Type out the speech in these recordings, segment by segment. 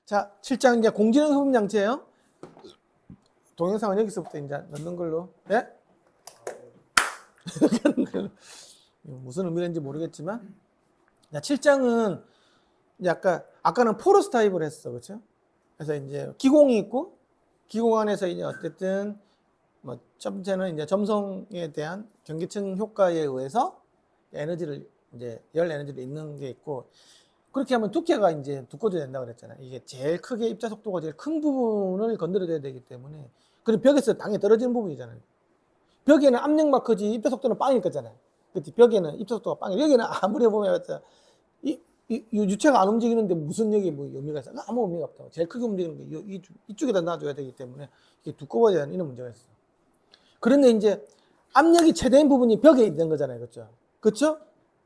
자, 7장 이제 공진형 흡음장치예요. 동영상은 여기서부터 이제 넣는 걸로. 네? 무슨 의미인지 모르겠지만. 자, 7장은 이제 아까는 포러스 타입을 했어. 그렇죠? 그래서 이제 기공이 있고 기공 안에서 이제 어쨌든 뭐 점체는 이제 점성에 대한 경계층 효과에 의해서 에너지를 이제 열 에너지를 있는 게 있고, 그렇게 하면 두께가 이제 두꺼워져야 된다 그랬잖아요. 이게 제일 크게 입자 속도가 제일 큰 부분을 건드려야 되기 때문에. 그리고 벽에서 당연히 떨어지는 부분이잖아요. 벽에는 압력만 크지 입자 속도는 빵일 거잖아요. 그치? 벽에는 입자 속도가 빵이에요. 여기는 아무리 보면 이 유체가 안 움직이는데 무슨 여기 뭐 의미가 있어? 아무 의미가 없다고. 제일 크게 움직이는 게 이쪽에다 놔줘야 되기 때문에 이게 두꺼워져야 하는 이런 문제가 있어. 그런데 이제 압력이 최대인 부분이 벽에 있는 거잖아요. 그렇죠? 그렇죠?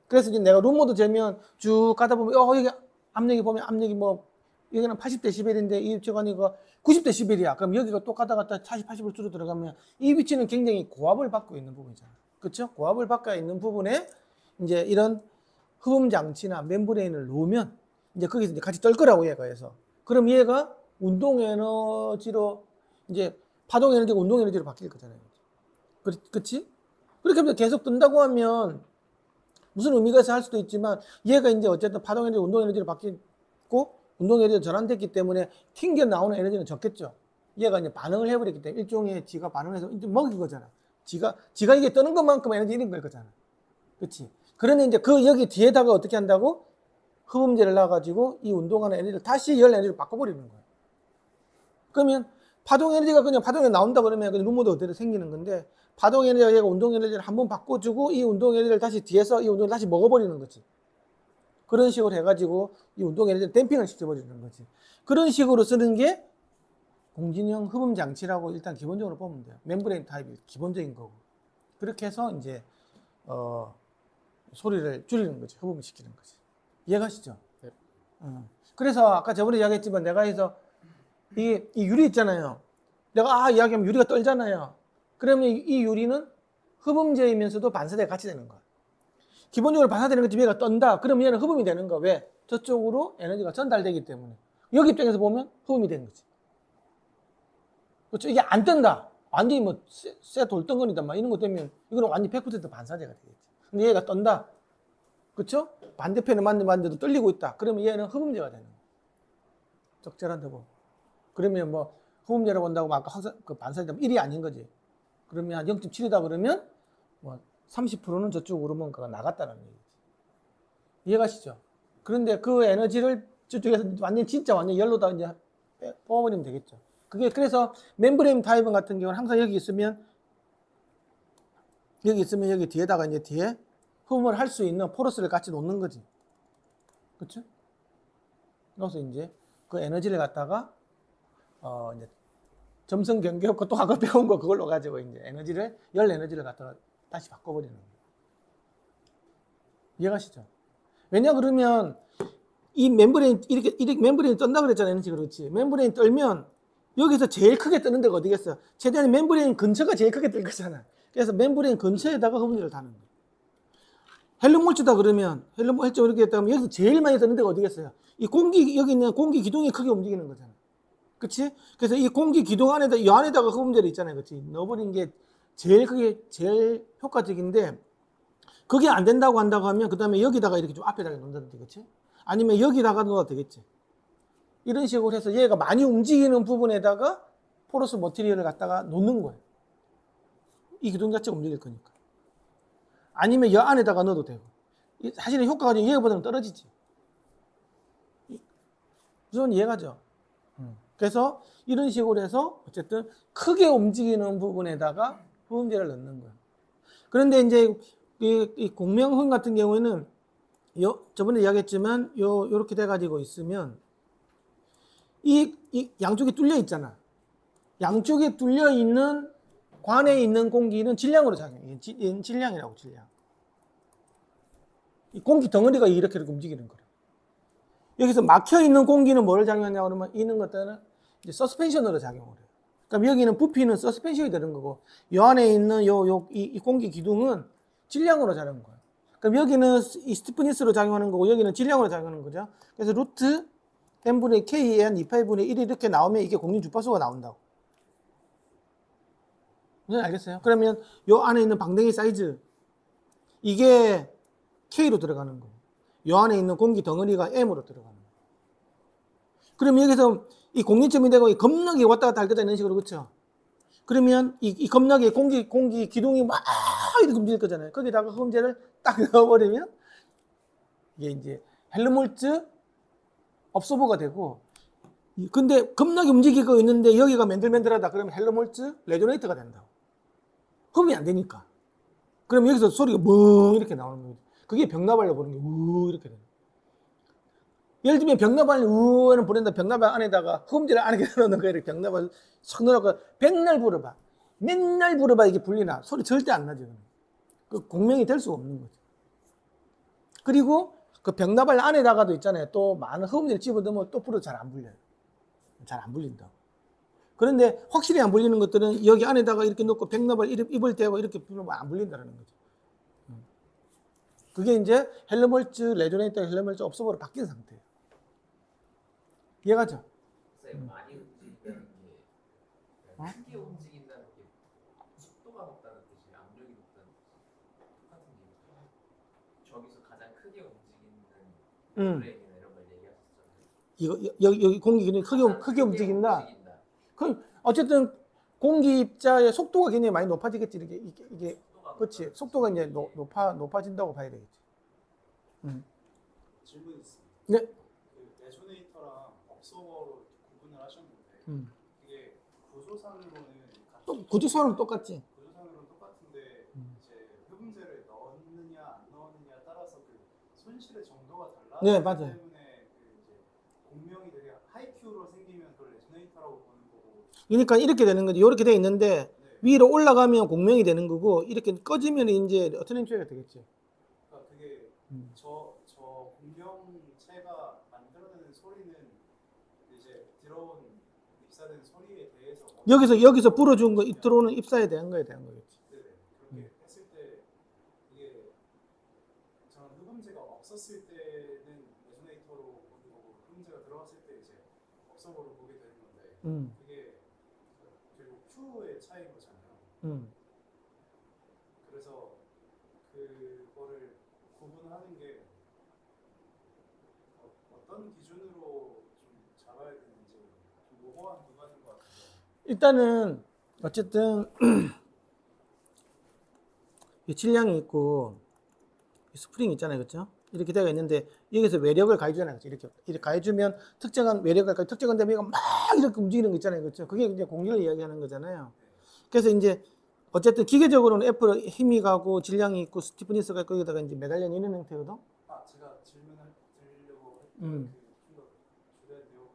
그래서 이제 내가 룸모드 재면 쭉 가다 보면 여기 압력이 보면 압력이 뭐 여기는 80dB인데 이 위치가 90dB야. 그럼 여기가 또 가다 40, 80을 줄어 들어가면 이 위치는 굉장히 고압을 받고 있는 부분이잖아. 그렇죠? 고압을 받고 있는 부분에 이제 이런 흡음 장치나 멤브레인을 놓으면 이제 거기서 이제 같이 떨 거라고 얘가 해서. 그럼 얘가 운동 에너지로 이제 파동 에너지가 운동 에너지로 바뀔 거잖아요. 그렇지? 그렇게 하면 계속 뜬다고 하면 무슨 의미가 있어 할 수도 있지만, 얘가 이제 어쨌든 파동 에너지, 운동 에너지로 바뀌고 운동 에너지가 전환됐기 때문에 튕겨 나오는 에너지는 적겠죠. 얘가 이제 반응을 해버렸기 때문에 일종의 지가 반응해서 이제 먹인 거잖아. 지가 이게 뜨는 것만큼 에너지 잃은 걸 거잖아. 그렇지? 그런데 이제 여기 뒤에다가 어떻게 한다고? 흡음재를 놔가지고 이 운동하는 에너지를 다시 열 에너지로 바꿔버리는 거야. 그러면 파동 에너지가 그냥 파동에 나온다 그러면 그냥 룸모드 그대로 생기는 건데, 파동 에너지가 얘가 운동 에너지를 한번 바꿔주고 이 운동 에너지를 다시 뒤에서 이 운동을 다시 먹어버리는 거지. 그런 식으로 해가지고 이 운동 에너지를 댐핑을 시켜버리는 거지. 그런 식으로 쓰는 게 공진형 흡음 장치라고 일단 기본적으로 보면 돼요. 멤브레인 타입이 기본적인 거고. 그렇게 해서 이제 소리를 줄이는 거지. 흡음을 시키는 거지. 이해가시죠? 네. 그래서 아까 저번에 이야기했지만 내가 해서 이 유리 있잖아요. 내가 이야기하면 유리가 떨잖아요. 그러면 이 유리는 흡음재이면서도 반사대가 같이 되는 거야. 기본적으로 반사되는 거지. 얘가 떤다. 그러면 얘는 흡음이 되는 거야. 왜? 저쪽으로 에너지가 전달되기 때문에. 여기 입장에서 보면 흡음이 되는 거지. 그렇죠? 이게 안 뜬다. 완전히 뭐 쇠 돌덩어리다 막 이런 거 되면 이거는 완전히 100% 반사대가 되겠지. 근데 얘가 떤다. 그렇죠? 반대편에 맞는데도 떨리고 있다. 그러면 얘는 흡음재가 되는 거야. 적절한 대보. 그러면 뭐 흡음재라고 한다고 아까 항상 그 반사대 1이 아닌 거지. 그러면 한 0.7이다 그러면 뭐 30%는 저쪽으로 뭔가가 나갔다는 얘기지. 이해가시죠? 그런데 그 에너지를 저쪽에서 완전 열로다 이제 뽑아버리면 되겠죠. 그래서 멤브레인 타입 같은 경우는 항상 여기 있으면 여기 뒤에다가 이제 뒤에 흡음을 할 수 있는 포러스를 같이 놓는 거지. 그렇죠? 그래서 이제 그 에너지를 갖다가 이제 점성 경계효과 또 아까 배운 거 그걸로 가지고 이제 열 에너지를 갖다가 다시 바꿔버리는 거예요. 이해가시죠? 왜냐 그러면 이 멤브레인 이렇게 멤브레인 떤다 그랬잖아요. 에너지 그렇지. 멤브레인 떨면 여기서 제일 크게 뜨는 데가 어디겠어요? 최대한 멤브레인 근처가 제일 크게 뜰 거잖아. 그래서 멤브레인 근처에다가 흡음재를 다는 거예요. 헬륨 몰주다 그러면 헬륨 몰주 이렇게 했다면 여기서 제일 많이 뜨는 데가 어디겠어요? 여기 있는 공기 기둥이 크게 움직이는 거잖아. 그치? 그래서 이 공기 기둥 이 안에다가 흡음재를 있잖아요. 그치? 넣어버린 게 제일 효과적인데, 그게 안 된다고 한다고 하면, 그 다음에 여기다가 이렇게 좀 앞에다가 놓는다든지, 그치? 아니면 여기다가 놓아도 되겠지. 이런 식으로 해서 얘가 많이 움직이는 부분에다가 포러스 머티리얼을 갖다가 놓는 거예요. 이 기둥 자체가 움직일 거니까. 아니면 여 안에다가 넣어도 되고. 사실은 효과가 얘보다는 떨어지지. 무슨 이해가죠? 그래서 이런 식으로 해서 어쨌든 크게 움직이는 부분에다가 흡음재를 넣는 거예요. 그런데 이제 이 공명흡음 같은 경우에는 저번에 이야기했지만 요렇게 돼가지고 있으면 이 양쪽이 뚫려 있잖아. 양쪽에 뚫려 있는 관에 있는 공기는 질량으로 작용해. 질량이라고, 질량. 이 공기 덩어리가 이렇게 움직이는 거래. 여기서 막혀 있는 공기는 뭐를 작용하냐고 그러면 있는 것들은 이제 서스펜션으로 작용을 해요. 그럼 여기는 부피는 서스펜션이 되는 거고, 이 안에 있는 이 공기 기둥은 질량으로 작용하는 거예요. 그럼 여기는 이 스티프니스로 작용하는 거고, 여기는 질량으로 작용하는 거죠. 그래서 루트 n분의 kn 2파이분의 1이 이렇게 나오면 이게 공린 주파수가 나온다고. 무슨 알겠어요? 그러면 요 안에 있는 방댕이 사이즈 이게 k로 들어가는 거고 요 안에 있는 공기 덩어리가 m으로 들어가는 거고. 그럼 여기서 이 공린점이 되고 겁나게 왔다 갔다 할 거다 이런 식으로 그렇죠? 그러면 이 겁나게 공기 기둥이 막 이렇게 움직일 거잖아요. 거기다가 흡음재를 딱 넣어버리면 이게 이제 헬름홀츠 업소버가 되고, 근데 겁나게 움직이고 있는데 여기가 맨들맨들하다 그러면 헬름홀츠 레조네이터가 된다고. 흡음이 안 되니까. 그럼 여기서 소리가 멍 이렇게 나오는 거죠. 그게 벽나발로 보는 게 우 이렇게 되는 거예요. 예를 들면 벽나발을 우는 보낸다. 벽나발 안에다가 흡음재를 안에 넣는 거예요. 벽나발 sok 넣어놓고 백날 불어봐. 맨날 불어봐 이게 불리나? 소리 절대 안 나죠. 그 공명이 될 수가 없는 거죠. 그리고 그 벽나발 안에다가도 있잖아요. 또 많은 흡음재를 집어넣으면 또 불어도 잘 안 불려요. 잘 안 불린다고. 그런데 확실히 안 불리는 것들은 여기 안에다가 이렇게 넣고 벽나발 입을 대고 이렇게 불면 안 불린다는 거죠. 그게 이제 헬름홀츠 레조네이터 헬름홀츠 업소버로 바뀐 상태예요. 이해가죠? 선생님 많이 움직인다는 게 크게 움직인다는 게 속도가 높다는 뜻이 압력이 높다는 뜻이 똑같은 얘기죠. 저기서 가장 크게 움직이는 브레이크나 이런 걸 얘기하셨잖아요. 여기 공기 기능이 크게 움직인다. 그럼 어쨌든 공기 입자의 속도가 굉장히 많이 높아지겠지. 이게 그렇지. 속도가 이제 높아진다고 봐야 되겠지. 질문이 있습니다. 네. 그 레조네이터랑 업소버로 구분을 하셨는데 이게 구조상으로는 구조상으로는 똑같지. 구조상으로는 똑같은데 이제 흡음재를 넣느냐 안 넣느냐에 따라서 그 손실의 정도가 달라. 네, 맞아요. 때문에 그 이제 공명이 되게 하이큐로 생기면 그걸 레조네이터라고 보는 거고. 그러니까 이렇게 되는 거지. 이렇게 돼 있는데 네. 위로 올라가면 공명이 되는 거고 이렇게 꺼지면 이제 어터넨트가 되겠지. 그러니까 그게 저 공명체가 만들어내는 소리는 이제 들어온 입사된 소리에 대해서 여기서 불어준 거 들어오는 입사에 대한 거에 대한 거겠지. 네네. 그렇게 했을 때 이게 저는 흡음재가 없었을 때는 레조네이터로 보는 거고 흡음재가 들어갔을 때 이제 업소버로 보게 되는 건데 그게 결국 Q의 차이인 거잖아요. 그래서 그거를 구분하는 게 어떤 기준으로 좀 잡아야 되는지 좀 모호한 구간인 것 같아요. 일단은 어쨌든 이 질량이 있고 이 스프링 있잖아요, 그렇죠? 이렇게 되어 있는데 여기서 외력을 가해주잖아요, 그렇죠? 이렇게 가해주면 특정한 외력을 특정한 데면 얘가 막 이렇게 움직이는 거 있잖아요, 그렇죠? 그게 이제 공력을 이야기하는 거잖아요. 그래서 이제 어쨌든 기계적으로는 F로 힘이 가고 질량이 있고 스티프니스가 있고 여기다가 이제 매달려 있는 형태거든. 제가 질문을 드리려고 했던 그 주된 내용은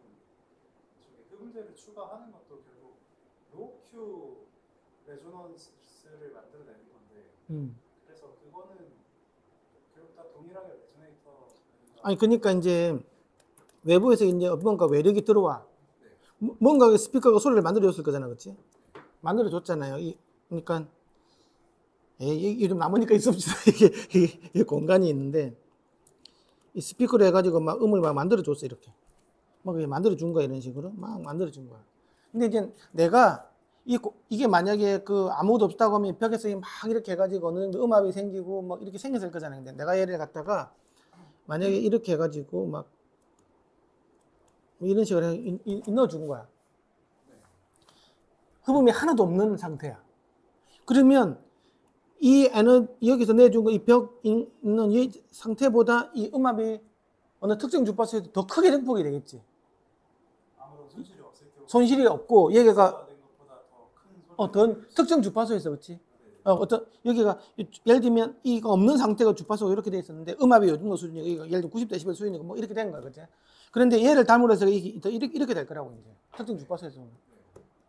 저기 흡음재를 추가하는 것도 결국 로큐 레조넌스를 만들어내는 건데 그래서 그거는 결국 다 동일하게 레조네이터 아니 그러니까 이제 외부에서 이제 뭔가 외력이 들어와 뭔가 스피커가 소리를 만들어줬을 거잖아, 그렇지? 만들어줬잖아요. 그러니까 이름 남으니까 있읍시다. 이게 공간이 있는데 이 스피커로 해가지고 막 음을 막 만들어줬어 이렇게 막 만들어준 거야 이런 식으로 막 만들어준 거야. 근데 이제 내가 이게 만약에 그 아무것도 없다고 하면 벽에서 막 이렇게 해가지고 어느 정도 음압이 생기고 막 이렇게 생겼을 거잖아요. 근데 내가 얘를 갖다가 만약에 이렇게 해가지고 막 이런 식으로 넣어준 거야. 흡음이 하나도 없는 상태야. 그러면 이 여기서 내준 거 이 벽 있는 이 상태보다 이 음압이 어느 특정 주파수에도 더 크게 증폭이 되겠지. 아무런 손실이 없을 경우 손실이 없고 여기가 된 것보다 더 큰 더 특정 주파수에서 그렇지. 어떤 여기가 예를 들면 이거 없는 상태가 주파수가 이렇게 돼 있었는데 음압이 요즘 거 수준이 여기가 예를 들면 90dB 수준이고 뭐 이렇게 된 거야, 그렇지? 그런데 얘를 담으로서 이렇게 될 거라고 이제 특정 주파수에서는,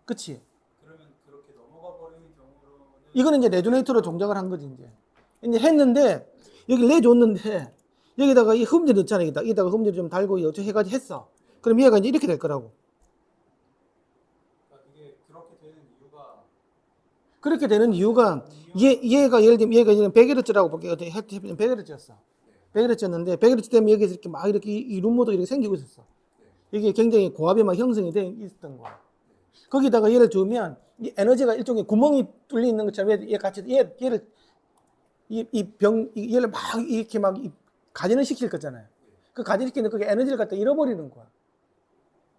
그렇지? 그러면 그렇게 넘어가 버리는 경우로는 이거는 이제 레조네이터로 종작을 한 거지 이제 했는데 여기 내줬는데 여기다가 이 흡음재 넣잖아, 여기다가 흡음재 좀 달고 어쩌고 해가지고 했어. 그럼 얘가 이제 이렇게 될 거라고. 이게 그렇게 되는 이유가 그렇게 되는 이유가 얘가 예를 들면 얘가 지금 100Hz라고 볼게요. 100Hz였어. 100Hz였는데 100Hz 때문에 여기서 이렇게 막 이렇게 이 룸모도 이렇게 생기고 있었어. 이게 굉장히 고압이 막 형성이 돼 있었던 거야. 거기다가 얘를 두면 이 에너지가 일종의 구멍이 뚫려 있는 것처럼 얘 같이 얘를 얘를 막 이렇게 막 가진을 시킬 거잖아요. 그 가진시키는 그게 에너지를 갖다 잃어버리는 거야.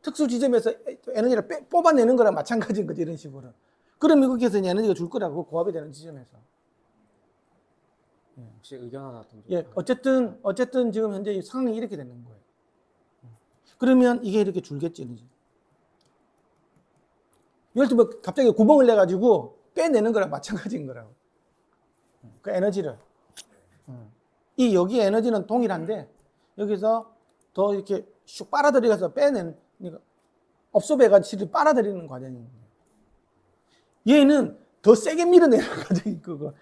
특수 지점에서 에너지를 뽑아내는 거랑 마찬가지인 거지, 이런 식으로. 그러면 거기에서 에너지가 줄 거라고, 고압이 되는 지점에서. 혹시 의견 하나 던져? 예, 어쨌든 지금 현재 상황이 이렇게 되는 거예요. 그러면 이게 이렇게 줄겠지, 에너지. 예를 들면 갑자기 구멍을 내가지고 빼내는 거랑 마찬가지인 거라고. 그 에너지를. 여기 에너지는 동일한데, 여기서 더 이렇게 슉 빨아들여서 빼내는, 그러니까 업소배가 빨아들이는 과정인 거예요. 얘는 더 세게 밀어내는 과정이 그거.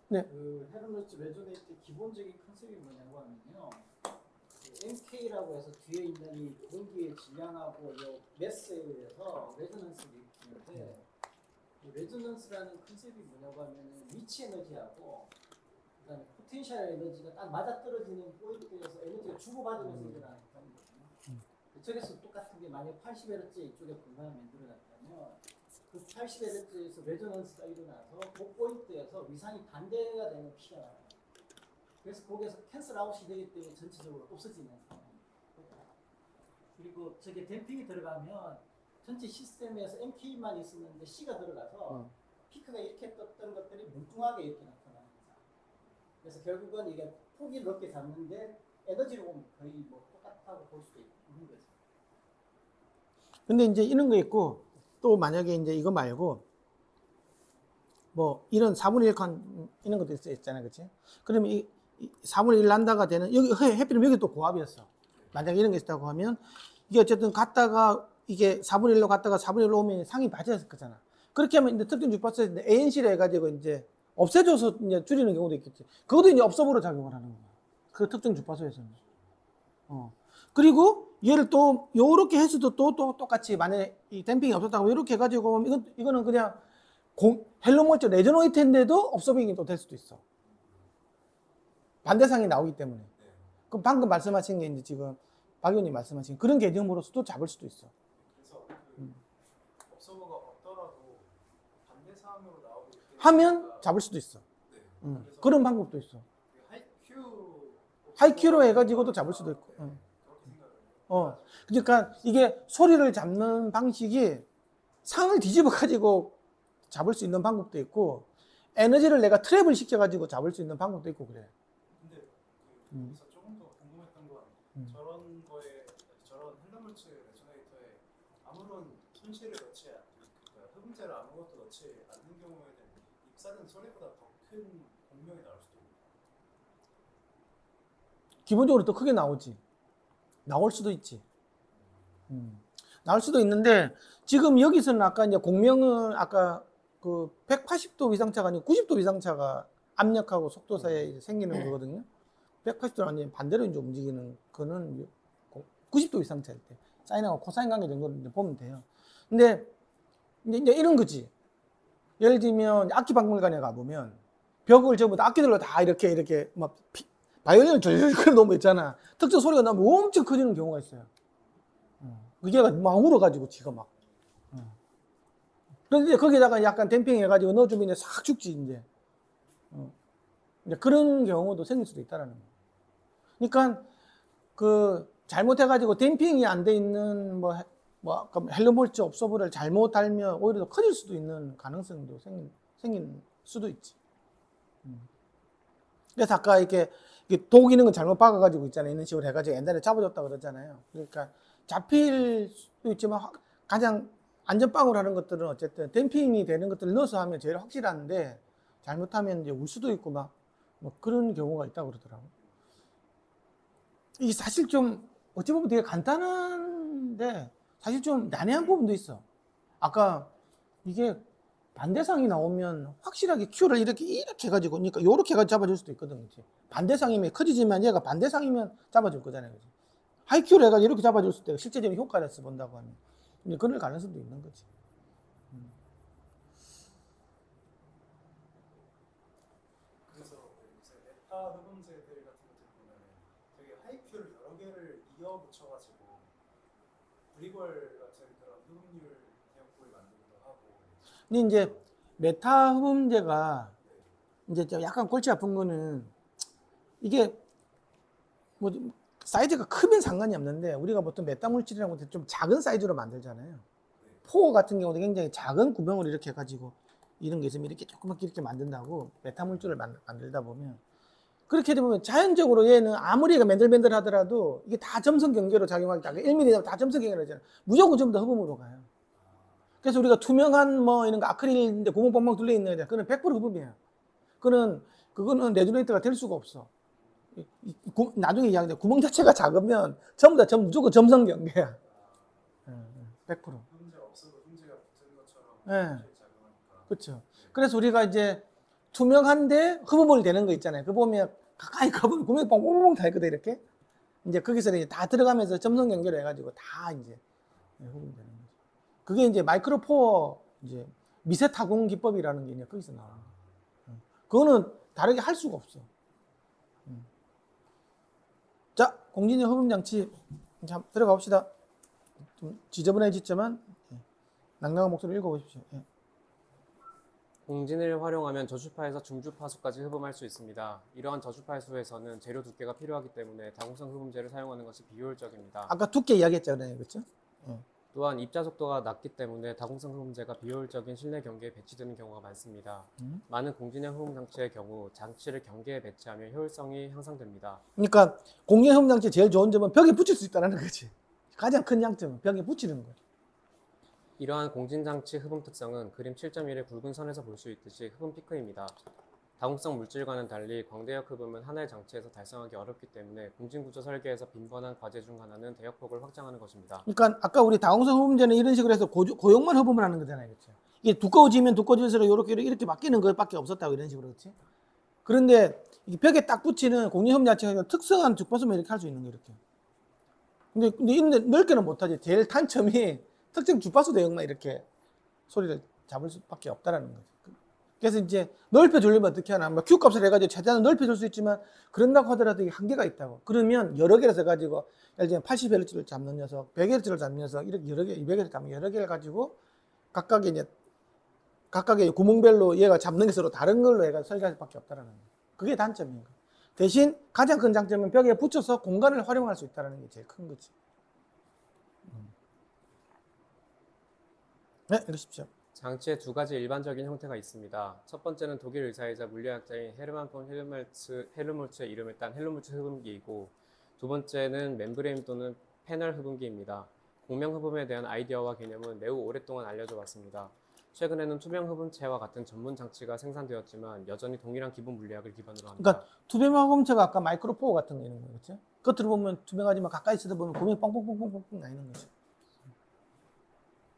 네. 그 헤르메스 레조네이터 기본적인 컨셉이 뭐냐고 하면요. 그 MK라고 해서 뒤에 있는 이 공기의 질량하고 요 매스에 의해서 레조넌스를 일으키는데 이 레조넌스라는 컨셉이 뭐냐고 하면은 위치 에너지하고 그다음에 포텐셜 에너지가 딱 맞아떨어지는 포인트에서 에너지가 주고받으면서 일어나는 거거든요. 이쪽에서 똑같은 게 만약 80Hz 이쪽에 공간을 만들어놨다면 그 80Hz에서 레조넌스가 일어나서 그 포인트에서 위상이 반대가 되는 피가 나요. 그래서 거기에서 캔슬 아웃이 되기 때문에 전체적으로 없어지는 상황입니다. 그리고 저게 댐핑이 들어가면 전체 시스템에서 MK만 있었는데 C가 들어가서 피크가 이렇게 떴던 것들이 뭉뚱하게 이렇게 나타납니다. 그래서 결국은 이게 폭이 넓게 잡는데 에너지로 보면 거의 뭐 똑같다고 볼 수도 있는 거죠. 근데 이제 이런 거 있고, 또 만약에 이제 이거 말고, 뭐, 이런 4분의 1 칸, 이런 것도 있잖아요. 그치? 그러면 이 4분의 1 난다가 되는, 여기, 해필이면 여기 또 고압이었어. 만약에 이런 게 있다고 하면, 이게 어쨌든 갔다가, 이게 4분의 1로 갔다가 4분의 1로 오면 상이 맞았을 거잖아. 그렇게 하면 이제 특정 주파수에서 ANC를 해가지고 이제 없애줘서 이제 줄이는 경우도 있겠지. 그것도 이제 업소보로 작용을 하는 거야. 그 특정 주파수에서는. 그리고 얘를 또 요렇게 해서도 또 똑같이 만약에 이 댐핑이 없었다고 이렇게 해가지고 이거는 그냥 헬로몰트 레조네이터인데도 업소빙이 또 될 수도 있어. 반대상이 나오기 때문에. 그럼 방금 말씀하신 게 이제 지금 박 의원님 말씀하신 그런 개념으로서도 잡을 수도 있어. 그래서 그 업소가 없더라도 반대 사항으로 나오기 때문에 하면 잡을 수도 있어. 네. 그런 방법도 있어. 하이큐 하이큐로 해가지고도 잡을 수도 있고. 그렇게 생각을 해요. 그러니까 이게 소리를 잡는 방식이 상을 뒤집어 가지고 잡을 수 있는 방법도 있고, 에너지를 내가 트랩을 시켜 가지고 잡을 수 있는 방법도 있고 그래. 근데 그래서 조금 더 궁금했던 건 저런 거에 저런 헬라물치 레조네이터에 아무런 손실을 넣지 그러니까 흡음재를 아무것도 넣지 않는 경우에는 입사된 소리보다 더 큰 공명이 나올 수도 있고. 기본적으로 더 크게 나오지. 나올 수도 있지. 나올 수도 있는데, 지금 여기서는 아까 이제 공명은 아까 그 180도 위상차가 아니고 90도 위상차가 압력하고 속도 사이에 생기는 거거든요. 180도는 아니면 반대로 이제 움직이는 거는 90도 위상차일 때. 사인하고 코사인 관계 정도를 보면 돼요. 근데 이제 이런 거지. 예를 들면 악기박물관에 가보면 벽을 전부 다 악기들로 다 이렇게 막 바이올린을 절절 끌어놓으면 있잖아. 특정 소리가 나면 엄청 커지는 경우가 있어요. 그게 막 울어가지고 지가 막. 그런데 거기다가 약간 댐핑 해가지고 넣어주면 이제 싹 죽지, 이제. 이제 그런 경우도 생길 수도 있다라는 거예요. 그러니까 그 잘못해가지고 댐핑이 안 돼 있는 헬로몰츠 업소브를 잘못 달면 오히려 더 커질 수도 있는 가능성도 생긴 수도 있지. 그래서 아까 이렇게 독 있는 건 잘못 박아가지고 있잖아요. 이런 식으로 해가지고 옛날에 잡아줬다고 그러잖아요. 그러니까 잡힐 수도 있지만 가장 안전빵으로 하는 것들은 어쨌든 댐핑이 되는 것들을 넣어서 하면 제일 확실한데 잘못하면 이제 울 수도 있고 막 뭐 그런 경우가 있다고 그러더라고. 이게 사실 좀 어찌 보면 되게 간단한데 사실 좀 난해한 부분도 있어. 아까 이게 반대상이 나오면 확실하게 큐를 이렇게 해가지고, 그러니까 요렇게 해가지고 잡아줄 수도 있거든. 그치? 반대상이면 커지지만 얘가 반대상이면 잡아줄 거잖아요. 그치? 하이큐를 해가지고 이렇게 잡아줄 수 있다. 실제적인 효과를 본다고 하면. 이제 그럴 가능성도 있는 거지. 그래서 이제 메타 흡음재들 같은 것들 보면 되게 하이큐를 여러 붙여가지고 브리걸 같은 그런 흡음률 대역법을 만들기도 하고. 근데 이제 메타 흡음제가 이제 좀 약간 골치 아픈 거는 이게 뭐 사이즈가 크면 상관이 없는데 우리가 보통 메타 물질이라고 할 때 좀 작은 사이즈로 만들잖아요. 포 같은 경우도 굉장히 작은 구멍을 이렇게 해가지고 이런 게 있으면 이렇게 조그맣게 이렇게 만든다고 메타 물질을 만들다 보면 그렇게 되면 자연적으로 얘는 아무리 맨들맨들 하더라도 이게 다 점성 경계로 작용하기 때문에 1mm 되면 다 점성 경계로 하잖아요. 무조건 좀 더 흡음으로 가요. 그래서 우리가 투명한 뭐 이런 거 아크릴인데 구멍 뻥뻥 뚫려 있는 거냐 그거는 100% 흡음이에요. 그거는 레조네이터가 될 수가 없어. 나중에 이야기인데 구멍 자체가 작으면 전부 다 무조건 점성 경계야. 100%. 흡음제가 없어도 흡음제가 붙은 것처럼 네. 작용하니까. 그렇죠. 그래서 우리가 이제 투명한데 흡음물이 되는 거 있잖아요. 그 보면 가까이 가보면 구멍이 뻥뻥뻥 다 있거든 이렇게. 이제 거기서 이제 다 들어가면서 점성 연결 해가지고 다 이제 흡음되는 거죠. 그게 이제 마이크로포어 이제 미세 타공 기법이라는 게 이제 거기서 나와요. 그거는 다르게 할 수가 없어. 자, 공진형 흡음 장치 자 들어가 봅시다. 좀 지저분해졌지만 낭낭한 목소리 읽어보십시오. 예. 공진을 활용하면 저주파에서 중주파수까지 흡음할 수 있습니다. 이러한 저주파수에서는 재료 두께가 필요하기 때문에 다공성 흡음재를 사용하는 것이 비효율적입니다. 아까 두께 이야기했잖아요, 그렇죠? 또한 입자 속도가 낮기 때문에 다공성 흡음재가 비효율적인 실내 경계에 배치되는 경우가 많습니다. 많은 공진형 흡음 장치의 경우 장치를 경계에 배치하면 효율성이 향상됩니다. 그러니까 공진형 흡음 장치 제일 좋은 점은 벽에 붙일 수 있다는 거지. 가장 큰 장점은 벽에 붙이는 거예요. 이러한 공진장치 흡음 특성은 그림 7.1의 굵은 선에서 볼 수 있듯이 흡음 피크입니다. 다공성 물질과는 달리 광대역 흡음은 하나의 장치에서 달성하기 어렵기 때문에 공진구조 설계에서 빈번한 과제 중 하나는 대역폭을 확장하는 것입니다. 그러니까 아까 우리 다공성 흡음제는 이런 식으로 해서 고용만 흡음을 하는 거잖아요, 그렇죠? 이게 두꺼워지면 두꺼워질수록 이렇게 바뀌는 것밖에 없었다고 이런 식으로 그렇지? 그런데 이 벽에 딱 붙이는 공진 흡음 장치가 특성한 주파수만 이렇게 할 수 있는 거 이렇게. 근데 이런데 넓게는 못하지. 제일 단점이 특정 주파수 대역만 이렇게 소리를 잡을 수밖에 없다라는 거죠. 그래서 이제 넓혀주려면 어떻게 하나? 뭐 Q 값을 해가지고 최대한 넓혀줄 수 있지만 그런다고 하더라도 이게 한계가 있다고. 그러면 여러 개를 써가지고 예를 들면 80Hz를 잡는 녀석, 100Hz를 잡는 녀석 이렇게 여러 개, 200Hz 잡는 여러 개를 가지고 각각의 구멍별로 얘가 잡는 게 서로 다른 걸로 해가 설계할 수밖에 없다라는 거예요. 그게 단점인 거예요. 대신 가장 큰 장점은 벽에 붙여서 공간을 활용할 수 있다는 게 제일 큰 거지. 네, 읽으십시오. 장치의 두 가지 일반적인 형태가 있습니다. 첫 번째는 독일 의사이자 물리학자인 헤르만 폰 헬름홀츠의 이름을 딴 헬름홀츠 흡음기이고, 두 번째는 멤브레인 또는 패널 흡음기입니다. 공명 흡음에 대한 아이디어와 개념은 매우 오랫동안 알려져 왔습니다. 최근에는 투명 흡음체와 같은 전문 장치가 생산되었지만 여전히 동일한 기본 물리학을 기반으로 합니다. 그러니까 투명한 흡음체가 아까 마이크로포어 같은 거 이런 거 그렇죠? 겉으로 보면 투명하지만 가까이 있어도 보면 구멍이 뻥뻥뻥뻥뻥 나있는 거죠.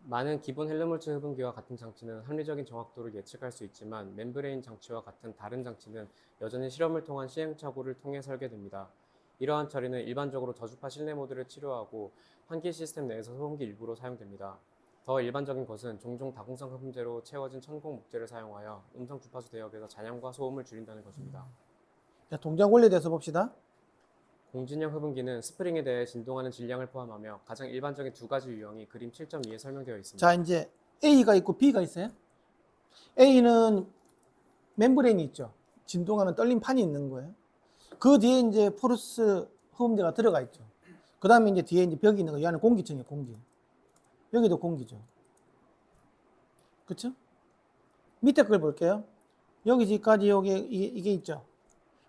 많은 기본 헬름홀츠 흡음기와 같은 장치는 합리적인 정확도를 예측할 수 있지만 멤브레인 장치와 같은 다른 장치는 여전히 실험을 통한 시행착오를 통해 설계됩니다. 이러한 처리는 일반적으로 저주파 실내 모드를 치료하고 환기 시스템 내에서 소음기 일부로 사용됩니다. 더 일반적인 것은 종종 다공성 흡음재로 채워진 천공 목재를 사용하여 음성 주파수 대역에서 잔향과 소음을 줄인다는 것입니다. 자, 동작 원리에 대해서 봅시다. 공진형 흡음기는 스프링에 대해 진동하는 질량을 포함하며 가장 일반적인 두 가지 유형이 그림 7.2에 설명되어 있습니다. 자, 이제 A가 있고 B가 있어요. A는 멤브레인이 있죠. 진동하는 떨림판이 있는 거예요. 그 뒤에 이제 포르스 흡음재가 들어가 있죠. 그 다음에 이제 뒤에 이제 벽이 있는 거예요. 이 안에 공기층이에요, 공기. 여기도 공기죠. 그쵸? 밑에 걸 볼게요. 여기까지 여기 이게 있죠.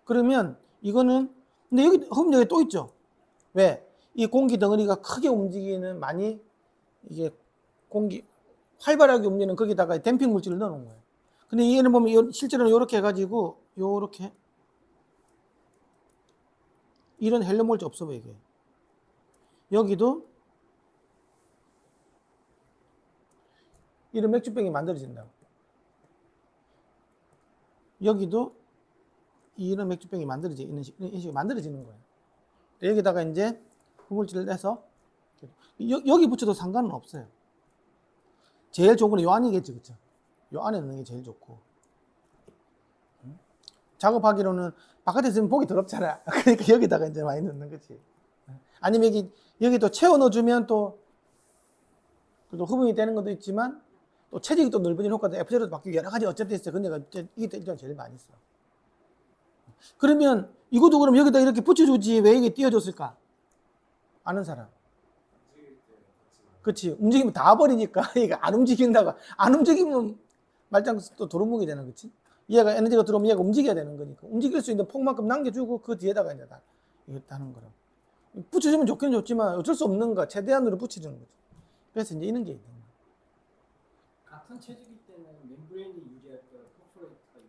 그러면 이거는 근데 여기 흡음재가 또 있죠. 왜? 이 공기 덩어리가 크게 움직이는 많이 이게 공기 활발하게 움직이는 거기다가 댐핑 물질을 넣어놓은 거예요. 근데 얘는 보면 실제로는 이렇게 해가지고 요렇게 이런 헬륨물질 없어 보이게. 여기도 이런 맥주병이 만들어진다고. 여기도 이런 맥주병이 이런 식으로 만들어지는 거예요. 여기다가 이제 흡음물질을 내서 여기 붙여도 상관은 없어요. 제일 좋은 건 요 안이겠죠, 그쵸? 요 안에 넣는 게 제일 좋고. 작업하기로는 바깥에 있으면 보기 더럽잖아. 그러니까 여기다가 이제 많이 넣는 거지. 아니면 여기 여기 또 채워 넣어주면 또 흡음이 되는 것도 있지만 또 체적이 또 넓어지는 효과도 F0도 바뀌고 여러 가지 어쨌든 있어요. 근데 이게 일단 제일 많이 써. 그러면 이것도 그럼 여기다 이렇게 붙여주지 왜 이게 띄워줬을까? 아는 사람. 그렇지. 움직이면 다 버리니까 이게 안 움직인다고. 안 움직이면 말짱 또 도루묵이 되는 거지. 얘가 에너지가 들어오면 얘가 움직여야 되는 거니까. 움직일 수 있는 폭만큼 남겨주고 그 뒤에다가 이제 다 이거 하는 거라. 붙여주면 좋긴 좋지만 어쩔 수 없는 거. 최대한으로 붙여주는 거지. 그래서 이제 이런 게 있는 거야. 같은 체질일 때는 멤브레인이 유리할까요? 퍼포레이트가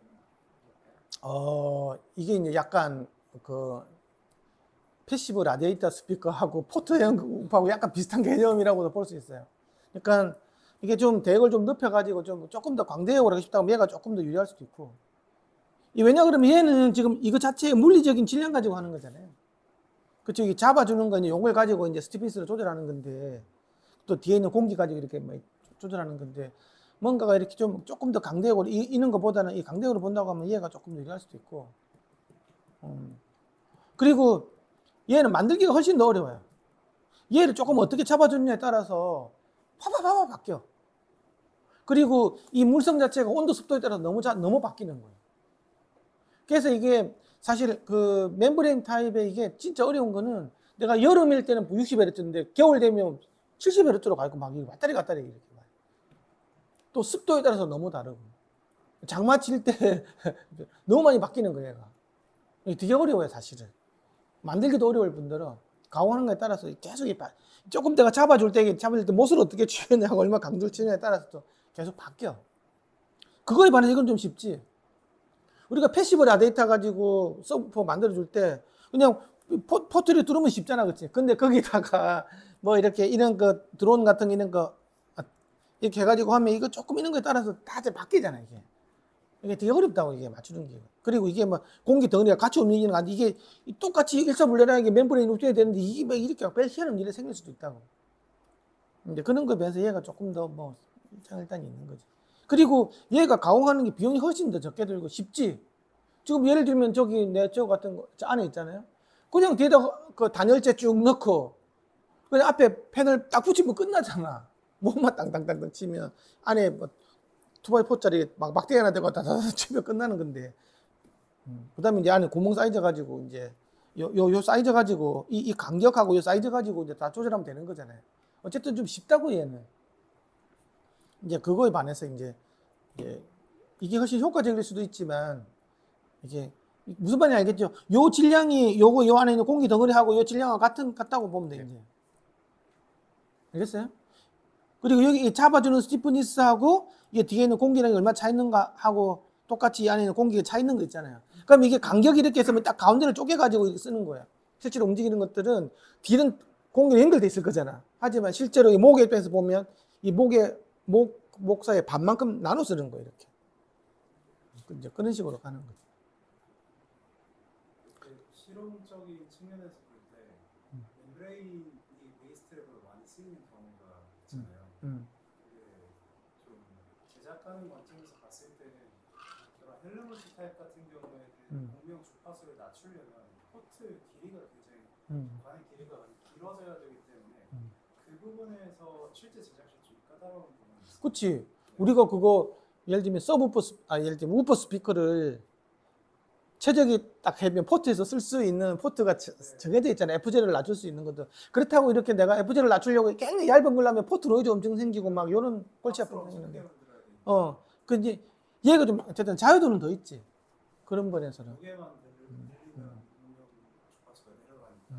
유리할까요? 이게 이제 약간 그 패시브 라디에이터 스피커하고 포트 연구하고 약간 비슷한 개념이라고도 볼 수 있어요. 그러니까 이게 좀 대역을 좀 높여가지고 좀 조금 더 광대역을 하고 싶다고 하면 얘가 조금 더 유리할 수도 있고. 왜냐 그러면 얘는 지금 이거 자체의 물리적인 질량 가지고 하는 거잖아요. 그쵸? 이 잡아주는 건 요걸 가지고 이제 스티피스를 조절하는 건데 또 뒤에 있는 공기 가지고 이렇게 막 조절하는 건데 뭔가가 이렇게 좀 조금 더 강대역으로 이는 것보다는 이 강대역으로 본다고 하면 얘가 조금 유리할 수도 있고. 그리고 얘는 만들기가 훨씬 더 어려워요. 얘를 조금 어떻게 잡아주느냐에 따라서 파파파파 바뀌어. 그리고 이 물성 자체가 온도 습도에 따라서 너무 바뀌는 거예요. 그래서 이게 사실 그 멤브레인 타입의 이게 진짜 어려운 거는 내가 여름일 때는 60Hz인데 겨울 되면 70Hz로 가고 막 왔다리 갔다리 이렇게 가요. 또 습도에 따라서 너무 다르고 장마 칠 때 너무 많이 바뀌는 거예요. 얘가. 이게 되게 어려워요 사실은. 만들기도 어려울 뿐더러 가공하는 거에 따라서 계속 조금 내가 잡아줄 때 못을 어떻게 취하냐고 얼마 강도를 치느냐에 따라서 또 계속 바뀌어. 그거에 반해서 이건 좀 쉽지. 우리가 패시브 라디에이터 가지고 서브 만들어줄 때 그냥 포트를 뚫으면 쉽잖아, 그치? 근데 거기다가 뭐 이렇게 이런 거 드론 같은 이런 거 이렇게 해가지고 하면 이거 조금 이런 거에 따라서 다 바뀌잖아, 이게. 이게 되게 어렵다고 이게 맞추는 게. 그리고 이게 뭐 공기 덩어리가 같이 움직이는 거 아닌데 이게 똑같이 일사불란하게 멤브레인이 움직여야 되는데 이게 막 이렇게 별 희한한 일이 생길 수도 있다고. 근데 그런 거에 비해서 얘가 조금 더 뭐 일단 있는 거지. 그리고 얘가 가공하는 게 비용이 훨씬 더 적게 들고 쉽지. 지금 예를 들면 저기 내 저 같은 거 저 안에 있잖아요. 그냥 뒤에다 그 단열재 쭉 넣고 그냥 앞에 펜을 딱 붙이면 끝나잖아. 몸만 땅땅땅땅 치면 안에 뭐 2x4짜리 막대기 하나 대고 다다다 치면 끝나는 건데. 그 다음에 이제 안에 구멍 사이즈 가지고 이제 요 사이즈 가지고 이 간격하고 요 사이즈 가지고 이제 다 조절하면 되는 거잖아요. 어쨌든 좀 쉽다고 얘는. 이제 그거에 반해서 이제 이게 훨씬 효과적일 수도 있지만 이게 무슨 말인지 알겠죠? 요 질량이 요 안에 있는 공기 덩어리하고 요 질량하고 같다고 보면 돼 이제. 알겠어요? 그리고 여기 잡아주는 스티프니스하고 이게 뒤에 있는 공기량이 얼마 차 있는가 하고 똑같이 이 안에 있는 공기가 차 있는 거 있잖아요. 그럼 이게 간격이 이렇게 있으면 딱 가운데를 쪼개가지고 쓰는 거야. 실제로 움직이는 것들은 뒤는 공기가 연결돼 있을 거잖아. 하지만 실제로 이 목의 입장에서 보면 이 목 사이에 반만큼 나눠 쓰는 거예요, 이렇게. 이제 그런 식으로 가는 거죠. 실용적인 측면에서 볼 때 멤브레인이 베이스트랩으로 많이 쓰이는 경우가 있잖아요. 그게 좀 제작하는 관점에서 봤을 때는 그런 헬레모시 타입 같은 경우에는 공명 주파수를 낮추려면 포트 길이가 굉장히 관의 길이가 길어져야 되기 때문에 그 부분에서 실제 제작시 좀 까다로운 부분이 있어요. 그치. 우리가 그거 예를 들면 예를 들면 우퍼 스피커를 최적이 딱 해면 포트에서 쓸 수 있는 포트가 정해져 있잖아요. FZ를 낮출 수 있는 것도. 그렇다고 이렇게 내가 FZ를 낮추려고 굉장히 얇은 걸 하면 포트 노이즈 엄청 생기고 막 요런 골치 아픈 거 생기는데. 그 이제 얘가 좀 어쨌든 자유도는 더 있지. 그런 번에서는. 두 개만 들리면 공명 주파수가 내려가니까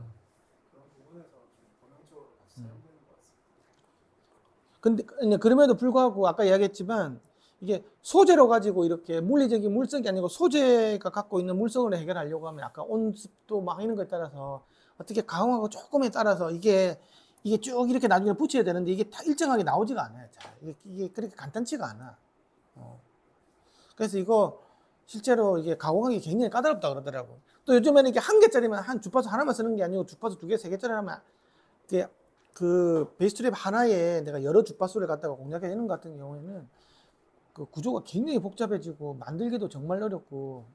그런 부분에서 좀 본능적으로 같이 사용되는 것 같습니다. 근데 그럼에도 불구하고 아까 이야기했지만 이게 소재로 가지고 이렇게 물리적인 물성이 아니고 소재가 갖고 있는 물성으로 해결하려고 하면 아까 온습도 막 이런 거에 따라서 어떻게 가공하고 조금에 따라서 이게 쭉 이렇게 나중에 붙여야 되는데 이게 다 일정하게 나오지가 않아요. 자, 이게 그렇게 간단치가 않아. 그래서 이거 실제로 이게 가공하기 굉장히 까다롭다 그러더라고. 또 요즘에는 이게 한 개짜리만 한 주파수 하나만 쓰는 게 아니고 주파수 2개, 3개짜리 하면 이게 그 베이스트랩 하나에 내가 여러 주파수를 갖다가 공략해야 되는 것 같은 경우에는 그 구조가 굉장히 복잡해지고 만들기도 정말 어렵고.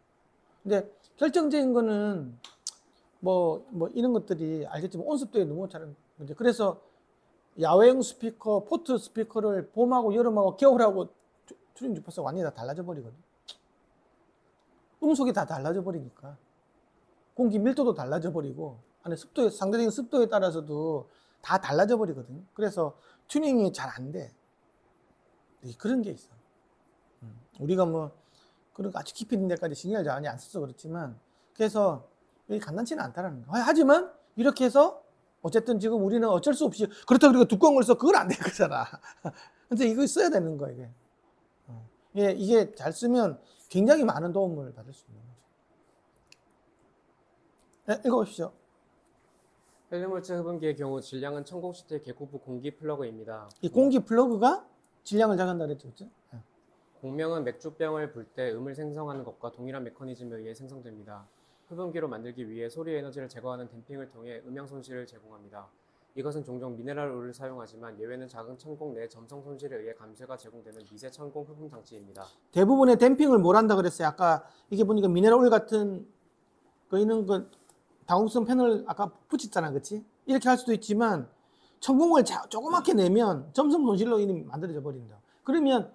근데 결정적인 거는 뭐 이런 것들이 알겠지만 온습도에 너무 잘 이제 그래서 야외용 스피커, 포트 스피커를 봄하고 여름하고 겨울하고 튜닝 주파수가 완전히 다 달라져 버리거든. 음속이 다 달라져 버리니까 공기 밀도도 달라져 버리고 안에 습도에 상대적인 습도에 따라서도 다 달라져 버리거든요. 그래서 튜닝이 잘 안 돼. 그런 게 있어. 우리가 뭐 그런 거 아주 깊이 있는 데까지 신경을 잘 안 써서 그렇지만 그래서 이게 간단치는 않다라는 거. 하지만 이렇게 해서 어쨌든 지금 우리는 어쩔 수 없이 그렇다고 우리가 두꺼운 걸 써 그건 안 될 거잖아. 근데 이거 써야 되는 거야 이게. 이게 잘 쓰면 굉장히 많은 도움을 받을 수 있는 거죠. 네, 읽어보십시오. 헬륨물질 흡음기의 경우 질량은 천공 시트의 개구부 공기 플러그입니다. 이 공기 플러그가 질량을 작용한다 그랬죠, 그렇죠? 공명은 맥주병을 불 때 음을 생성하는 것과 동일한 메커니즘에 의해 생성됩니다. 흡음기로 만들기 위해 소리 에너지를 제거하는 댐핑을 통해 음향 손실을 제공합니다. 이것은 종종 미네랄 오일을 사용하지만 예외는 작은 천공 내 점성 손실에 의해 감쇄가 제공되는 미세 천공 흡음 장치입니다. 대부분의 댐핑을 뭘 한다 그랬어요? 아까 이게 보니까 미네랄 오일 같은 거 있는 거 다공성 패널 아까 붙였잖아, 그렇지? 이렇게 할 수도 있지만 천공을 조그맣게 내면 점성 손실로 이미 만들어져 버린다. 그러면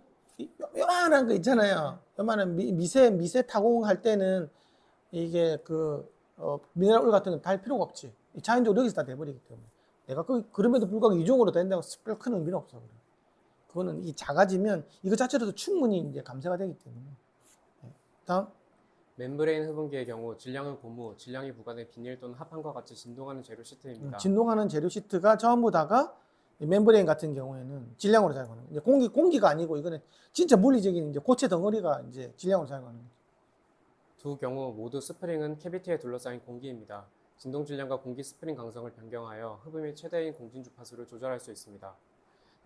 요만한 거 있잖아요. 요만한 미세 타공할 때는 이게 미네랄 오일 같은 거 달 필요가 없지. 자연적으로 여기서 다 돼버리기 때문에. 내가 그럼에도 불구하고 이중으로 된다고 별 큰 의미는 없어. 그거는 이 작아지면 이거 자체로도 충분히 이제 감쇄가 되기 때문에. 다음. 멤브레인 흡음기의 경우 질량은 고무, 질량이 부과된 비닐 또는 합판과 같이 진동하는 재료 시트입니다. 진동하는 재료 시트가 전부 다가 멤브레인 같은 경우에는 질량으로 작용하는 거예요. 이제 공기가 아니고 이거는 진짜 물리적인 이제 고체 덩어리가 이제 질량으로 작용하는 거죠. 두 경우 모두 스프링은 캐비티에 둘러싸인 공기입니다. 진동 질량과 공기 스프링 강성을 변경하여 흡음이 최대인 공진 주파수를 조절할 수 있습니다.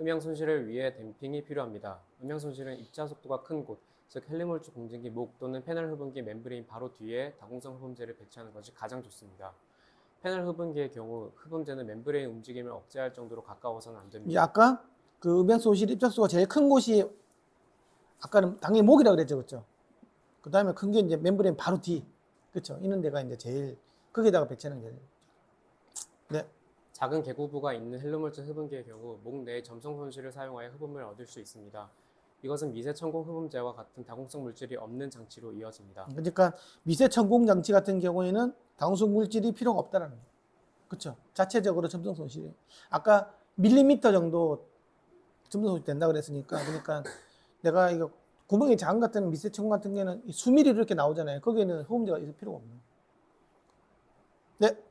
음향 손실을 위해 댐핑이 필요합니다. 음향 손실은 입자 속도가 큰 곳, 즉 헬륨물질 공진기 목 또는 패널 흡음기 멤브레인 바로 뒤에 다공성 흡음재를 배치하는 것이 가장 좋습니다. 패널 흡음기의 경우 흡음재는 멤브레인 움직임을 억제할 정도로 가까워서는 안 이제 됩니다. 아까 그 음향 손실 입자수가 제일 큰 곳이 아까는 당연히 목이라 그랬죠, 그렇죠? 그 다음에 큰 게 이제 멤브레인 바로 뒤, 그렇죠? 이런 데가 이제 제일 거기다가 배치하는 게. 네. 작은 개구부가 있는 헬륨물질 흡음기의 경우 목 내의 점성 손실을 사용하여 흡음을 얻을 수 있습니다. 이것은 미세 천공 흡음재와 같은 다공성 물질이 없는 장치로 이어집니다. 그러니까 미세 천공 장치 같은 경우에는 다공성 물질이 필요가 없다라는 거예요. 그렇죠? 자체적으로 점성 손실이 아까 밀리미터 정도 점성 손실 된다 그랬으니까 그러니까 내가 이거 구멍이 작은 것 같은 미세 천공 같은 경우는 수미리 이렇게 나오잖아요. 거기에는 흡음재가 있을 필요가 없는 거예요. 네.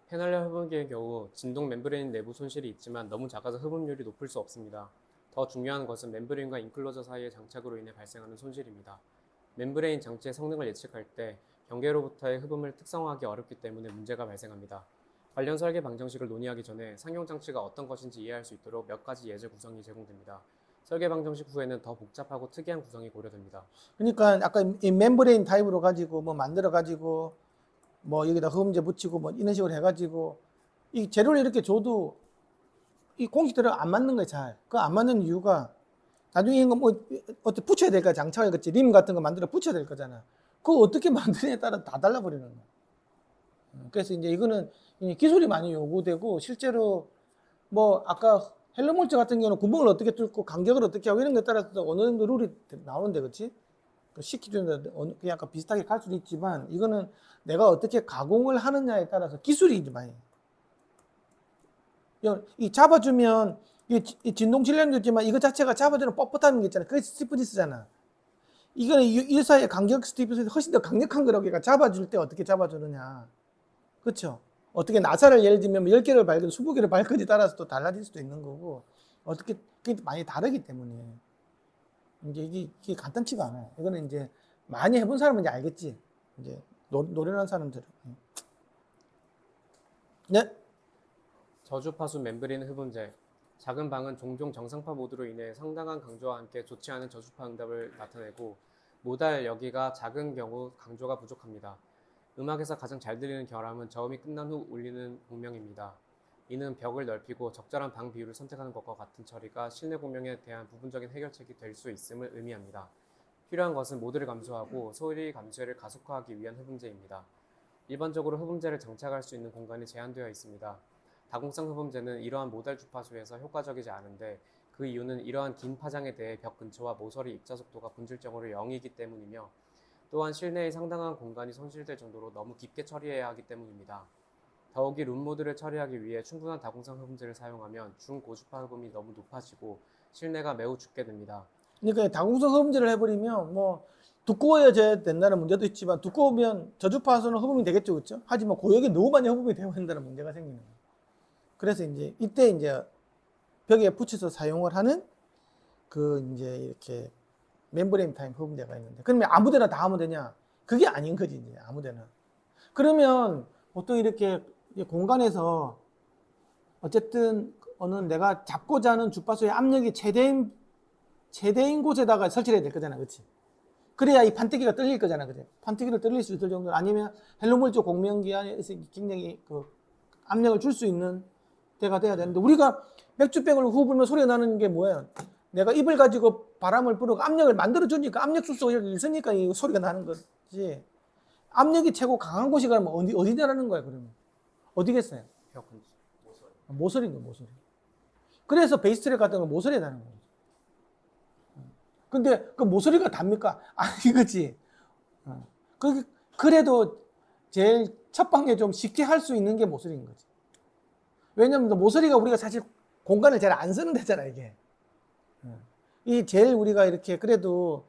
패널 흡음기의 경우 진동 멤브레인 내부 손실이 있지만 너무 작아서 흡음률이 높을 수 없습니다. 더 중요한 것은 멤브레인과 인클로저 사이의 장착으로 인해 발생하는 손실입니다. 멤브레인 장치의 성능을 예측할 때 경계로부터의 흡음을 특성화하기 어렵기 때문에 문제가 발생합니다. 관련 설계 방정식을 논의하기 전에 상용 장치가 어떤 것인지 이해할 수 있도록 몇 가지 예제 구성이 제공됩니다. 설계 방정식 후에는 더 복잡하고 특이한 구성이 고려됩니다. 그러니까 아까 이 멤브레인 타입으로 가지고 뭐 만들어 가지고 뭐 여기다 흡음재 붙이고 뭐 이런 식으로 해가지고 이 재료를 이렇게 줘도 이 공식대로 안 맞는 거예요. 잘. 그 안 맞는 이유가 나중에 이거 뭐 어떻게 붙여야 될까? 장착을 그치 림 같은 거 만들어 붙여야 될 거잖아. 그거 어떻게 만드느냐에 따라 다 달라버리는 거야. 그래서 이제 이거는 기술이 많이 요구되고 실제로 뭐 아까 헬륨물질 같은 경우는 구멍을 어떻게 뚫고 간격을 어떻게 하고 이런 거에 따라서 어느 정도 룰이 나오는데 그렇지? 시키는데 그냥 약간 비슷하게 갈 수도 있지만 이거는 내가 어떻게 가공을 하느냐에 따라서 기술이 이제 많이 이 잡아주면 이 진동 질량도 있지만 이거 자체가 잡아주는 뻣뻣한 게 있잖아. 그게 스티프니스잖아. 이거는 이 사이의 간격 스티프니스 훨씬 더 강력한 거라고. 그러니까 잡아줄 때 어떻게 잡아주느냐. 그렇죠? 어떻게 나사를 예를 들면 10개를 밝은 20개를 밝은지 따라서 또 달라질 수도 있는 거고 어떻게 그게 많이 다르기 때문에 이제 이게 간단치가 않아요. 이거는 이제 많이 해본 사람은 이제 알겠지. 이제 노련한 사람들은. 네. 저주파수 멤브레인 흡음재. 작은 방은 종종 정상파 모드로 인해 상당한 강조와 함께 좋지 않은 저주파 응답을 나타내고 모달 여기가 작은 경우 강조가 부족합니다. 음악에서 가장 잘 들리는 결함은 저음이 끝난 후 울리는 공명입니다. 이는 벽을 넓히고 적절한 방 비율을 선택하는 것과 같은 처리가 실내 공명에 대한 부분적인 해결책이 될 수 있음을 의미합니다. 필요한 것은 모드를 감소하고 소리 감소를 가속화하기 위한 흡음재입니다. 일반적으로 흡음재를 장착할 수 있는 공간이 제한되어 있습니다. 다공성 흡음재는 이러한 모달 주파수에서 효과적이지 않은데 그 이유는 이러한 긴 파장에 대해 벽 근처와 모서리 입자 속도가 본질적으로 0이기 때문이며 또한 실내의 상당한 공간이 손실될 정도로 너무 깊게 처리해야 하기 때문입니다. 더욱이 룸모드를 처리하기 위해 충분한 다공성 흡음재를 사용하면 중고주파 흡음이 너무 높아지고 실내가 매우 춥게 됩니다. 그러니까 다공성 흡음재를 해버리면 뭐 두꺼워야 된다는 문제도 있지만 두꺼우면 저주파수는 흡음이 되겠죠, 그렇죠? 하지만 고역이 너무 많이 흡음이 되어야 된다는 문제가 생기는 거예요. 그래서 이제 이때 이제 벽에 붙여서 사용을 하는 그 이제 이렇게 멤브레인 타입 흡음재가 있는데 그러면 아무데나 다 하면 되냐? 그게 아닌 거지 이제 아무데나. 그러면 보통 이렇게 공간에서 어쨌든 어느 내가 잡고자 하는 주파수의 압력이 최대인 곳에다가 설치해야 될 거잖아, 그렇지? 그래야 이 판때기가 떨릴 거잖아, 그죠? 판때기를 떨릴 수 있을 정도 아니면 헬륨물 쪽 공명기 안에서 굉장히 그 압력을 줄 수 있는 때가 돼야 되는데 우리가 맥주병을 후 불면 소리가 나는 게 뭐예요? 내가 입을 가지고 바람을 불고 압력을 만들어 주니까 압력 수소가 여기 있으니까 이 소리가 나는 거지. 압력이 최고 강한 곳이 그러면 어디냐라는 거야, 그러면. 어디겠어요? 벽 근처. 모서리인 거야, 모서리. 그래서 베이스트랙 같은 건 모서리에 다는 거죠. 근데 그 모서리가 답니까? 아니, 그치? 그래도 제일 첫 방에 좀 쉽게 할 수 있는 게 모서리인 거지. 왜냐면 모서리가 우리가 사실 공간을 잘 안 쓰는 데잖아, 이게. 이 제일 우리가 이렇게 그래도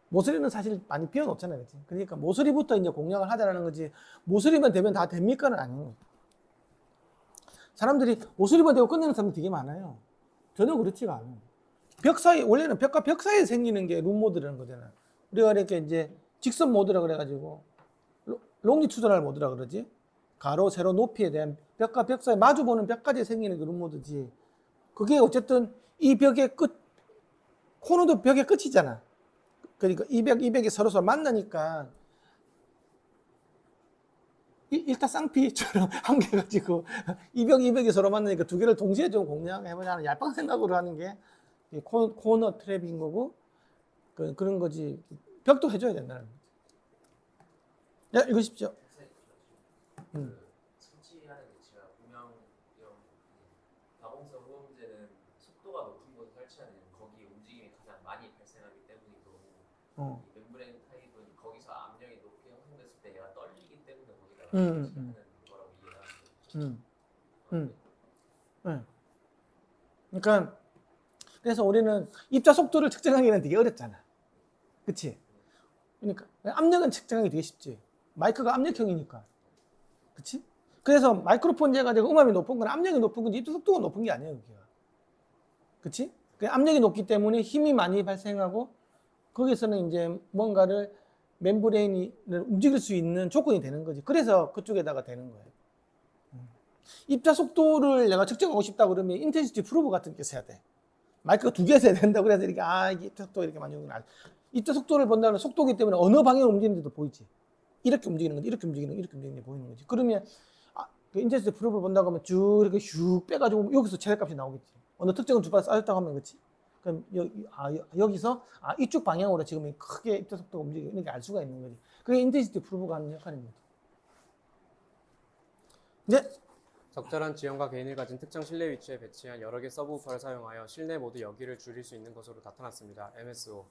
모서리는 사실 많이 비워놓잖아요, 그치? 그러니까 모서리부터 이제 공략을 하자라는 거지. 모서리만 되면 다 됩니까는 아니에요. 사람들이 모서리만 되고 끝내는 사람이 되게 많아요. 전혀 그렇지가 않아요. 벽 사이, 원래는 벽과 벽 사이에 생기는 게 룸모드라는 거잖아. 우리가 이렇게 이제 직선 모드라 그래가지고, 롱리튜드널 모드라 그러지. 가로, 세로, 높이에 대한 벽과 벽 사이 마주보는 벽까지 생기는 게 룸모드지. 그게 어쨌든 이 벽의 끝, 코너도 벽의 끝이잖아. 그러니까 이 벽이 서로 만나니까, 일타 쌍피처럼 한 개 가지고 이 벽이 서로 만나니까 두 개를 동시에 좀 공략해보자는 얄팍한 생각으로 하는 게 코너 트랩인 거고 그런 거지. 벽도 해줘야 된다는 거지. 야, 읽으십시오. 설치하는 위치가 구명형 다공성 흡음재는 속도가 높은 곳에 설치하는 거기 움직임이 가장 많이 발생하기 때문이고 이 멤브레인 타입은 거기서 압력이 높게 형성됐을 때 얘가 떨리기 때문에 거기다가 설치하는 거라고 이해하는데 그러니까 그래서 우리는 입자 속도를 측정하기는 되게 어렵잖아. 그치? 그러니까 압력은 측정하기 되게 쉽지. 마이크가 압력형이니까. 그치? 그래서 마이크로폰 제가 음압이 높은 건 압력이 높은 건지 입자 속도가 높은 게 아니에요. 그게. 그치? 압력이 높기 때문에 힘이 많이 발생하고 거기서는 이제 뭔가를 멤브레인을 움직일 수 있는 조건이 되는 거지. 그래서 그쪽에다가 되는 거예요. 입자 속도를 내가 측정하고 싶다 그러면 인텐시티 프로브 같은 게 써야 돼. 마이크가 두 개 써야 된다. 그래서 이렇게 이게 입자 속도가 이렇게 많이 오구나. 입자 속도를 본다는 속도기 때문에 어느 방향으로 움직이는지도 보이지. 이렇게 움직이는 건지 이렇게 움직이는 건 이렇게 움직이는 게 보이는 거지. 그러면 그 인텐시티 프로브를 본다고 하면 쭉 이렇게 슉 빼가지고 여기서 최대값이 나오겠지. 어느 특정한 주파수 쌓였다고 하면 그렇지. 그럼 여기서 이쪽 방향으로 지금 크게 입자 속도가 움직이는 게 알 수가 있는 거지. 그게 인텐시티 프로브가 하는 역할입니다. 이제 적절한 지형과 개인을 가진 특정 실내 위치에 배치한 여러 개 서브우퍼를 사용하여 실내 모두 여기를 줄일 수 있는 것으로 나타났습니다. MSO.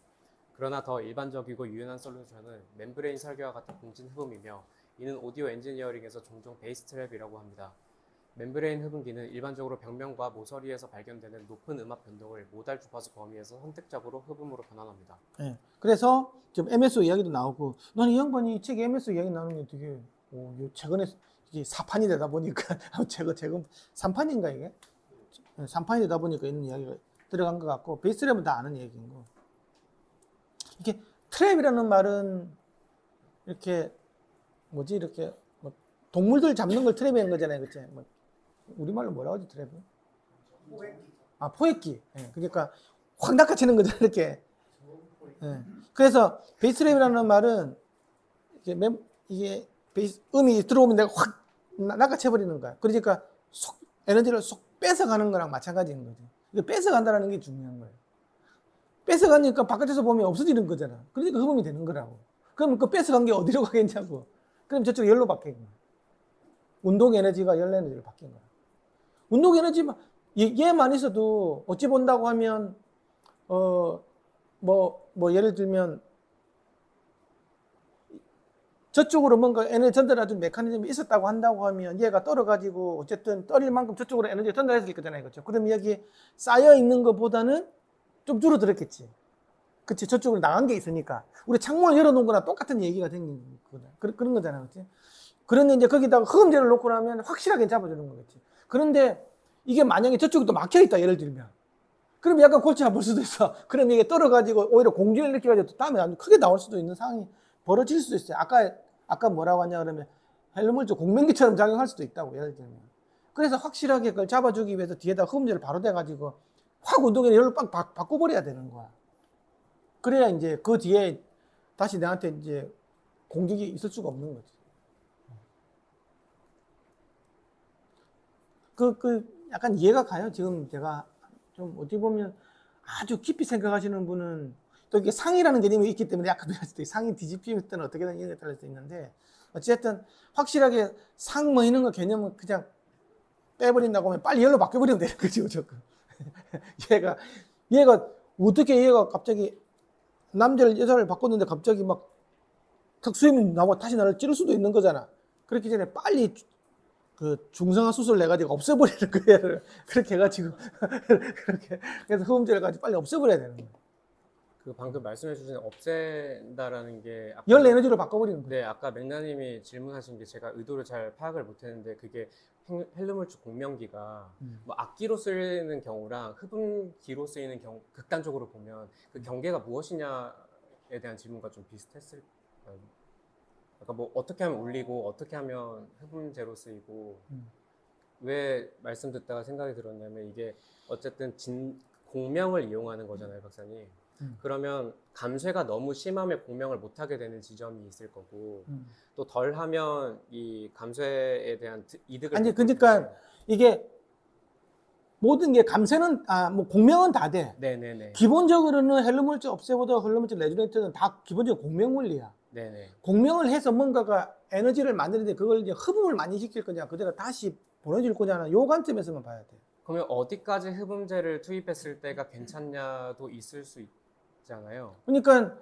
그러나 더 일반적이고 유연한 솔루션은 멤브레인 설계와 같은 공진 흡음이며 이는 오디오 엔지니어링에서 종종 베이스 트랩이라고 합니다. 멤브레인 흡음기는 일반적으로 벽면과 모서리에서 발견되는 높은 음압 변동을 모달 주파수 범위에서 선택적으로 흡음으로 변환합니다. 네. 그래서 지금 MSO 이야기도 나오고 나는 이 양반이 이 책에 MSO 이야기 나오는 게 되게 최근에 이게 4판이 되다 보니까 최근 3판인가 이게? 3판이 되다 보니까 이런 이야기가 들어간 것 같고 베이스 트랩은 다 아는 얘기인 거. 이렇게 트랩이라는 말은 이렇게 뭐지 이렇게 뭐 동물들 잡는 걸 트랩이라는 거잖아요, 그치? 뭐 우리말로 뭐라고 하지 트랩은? 포획기. 예, 그러니까 확 낚아채는 거잖아요, 이렇게. 예. 그래서 베이스 트랩이라는 말은 이게 음이 들어오면 내가 확 낚아채버리는 거야. 그러니까 에너지를 쏙 뺏어가는 거랑 마찬가지인 거죠. 이거 뺏어간다는 게 중요한 거예요. 뺏어가니까 바깥에서 보면 없어지는 거잖아. 그러니까 흡음이 되는 거라고. 그럼 그 뺏어간 게 어디로 가겠냐고. 그럼 저쪽 열로 바뀐 거야. 운동 에너지가 열 에너지로 바뀐 거야. 운동 에너지만 얘만 있어도 어찌 본다고 하면 뭐 예를 들면 저쪽으로 뭔가 에너지 전달해주는 메커니즘이 있었다고 한다고 하면 얘가 떨어가지고 어쨌든 떨릴 만큼 저쪽으로 에너지 전달했을 거잖아요. 그렇죠? 그러면 여기 쌓여 있는 것보다는 좀 줄어들었겠지. 그치? 저쪽으로 나간 게 있으니까. 우리 창문을 열어놓은 거나 똑같은 얘기가 생긴 거다. 그런 거잖아. 그치? 그런데 이제 거기다가 흑음제를 놓고 나면 확실하게 잡아주는 거겠지. 그런데 이게 만약에 저쪽이 또 막혀있다. 예를 들면. 그럼 약간 골치 아플 수도 있어. 그럼 이게 떨어가지고 오히려 공중을 일으켜가지고 다음에 아주 크게 나올 수도 있는 상황이 벌어질 수도 있어요. 아까 뭐라고 하냐 그러면 헬륨물질 공명기처럼 작용할 수도 있다고. 예를 들면. 그래서 확실하게 그걸 잡아주기 위해서 뒤에다 흑음제를 바로 대가지고 확 운동에 열로 빡 바꿔버려야 되는 거야. 그래야 이제 그 뒤에 다시 내한테 이제 공격이 있을 수가 없는 거지. 약간 이해가 가요. 지금 제가 좀 어떻게 보면 아주 깊이 생각하시는 분은 또 이게 상이라는 개념이 있기 때문에 약간 상이 뒤집힐 때는 어떻게든 이해가 될 수 있는데 어쨌든 확실하게 상 뭐 이런 거 개념은 그냥 빼버린다고 하면 빨리 열로 바뀌어버리면 되는 거지. 무조건. 얘가 어떻게 얘가 갑자기 남자를 여자를 바꿨는데 갑자기 막 특수염이 나고 다시 나를 찌를 수도 있는 거잖아. 그렇기 전에 빨리 그 중성화 수술을 내가지고 없애버리는 거예요. 그렇게 해가지고 그렇게 그래서 흑음제를 가지고 빨리 없애버려야 되는 거예요. 그 방금 말씀해 주신 없앤다라는 게 아까 열 에너지로 바꿔버리는 거예요. 네, 아까 맥나님이 질문하신 게 제가 의도를 잘 파악을 못했는데 그게 헬륨물질 공명기가 뭐 악기로 쓰이는 경우랑 흡음기로 쓰이는 경우 극단적으로 보면 그 경계가 무엇이냐에 대한 질문과 좀 비슷했을까요? 그러니까 뭐 어떻게 하면 울리고 어떻게 하면 흡음제로 쓰이고 왜 말씀 듣다가 생각이 들었냐면 이게 어쨌든 공명을 이용하는 거잖아요, 박사님. 그러면 감쇄가 너무 심하면 공명을 못하게 되는 지점이 있을 거고 또 덜하면 이 감쇄에 대한 이득을 아니 그러니까 이게 모든 게 감쇄는 뭐 공명은 다 돼. 네네네. 기본적으로는 헬륨물질 없애보다 헬륨물질 레조네이터는 다 기본적으로 공명 원리야. 네네. 공명을 해서 뭔가가 에너지를 만드는데 그걸 이제 흡음을 많이 시킬 거냐 그대로 다시 보내줄 거냐는 요 관점에서만 봐야 돼. 그러면 어디까지 흡음제를 투입했을 때가 괜찮냐도 있을 수 있잖아요. 그러니까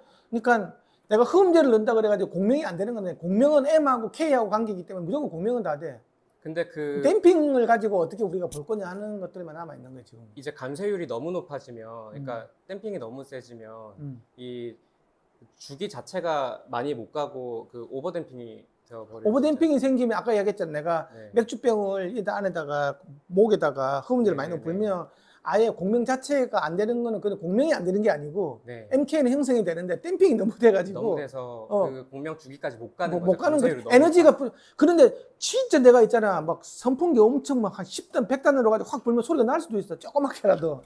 내가 흡음제를 넣는다 그래가지고 공명이 안 되는 건데 공명은 M하고 K하고 관계이기 때문에 무조건 공명은 다 돼. 근데 그 댐핑을 가지고 어떻게 우리가 볼 거냐 하는 것들만 남아 있는 거예요 지금. 이제 감쇄율이 너무 높아지면, 그러니까 댐핑이 너무 세지면 이 주기 자체가 많이 못 가고 그 오버댐핑이 되어버리죠. 오버댐핑이 생기면 아까 얘기했잖아. 내가 네. 맥주병을 이 안에다가 목에다가 흡음제를 많이 넣으면 아예 공명 자체가 안 되는 거는 그냥 공명이 안 되는 게 아니고 네. MK는 형성이 되는데 댐핑이 너무 돼가지고 너무 돼서 그 공명 주기까지 못 가는 못 거죠. 가는 거 감쇄율이 너무 에너지가 그런데 진짜 내가 있잖아 막 선풍기 엄청 막 한 10단 100단으로 가지고 확 불면 소리가 날 수도 있어 조그맣게라도.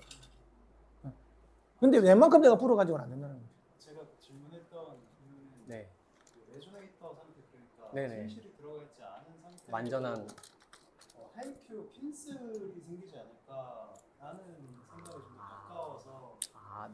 근데 웬만큼 내가 불어가지고는 안 된다는 거지. 제가 질문했던 이유는 네. 그 레조네이터 상태 그러니까 네네. 손실이 들어가 있지 않은 상태 완전한 하이큐 핀슬이 생기지 않을까라는 생각이 좀 가까워서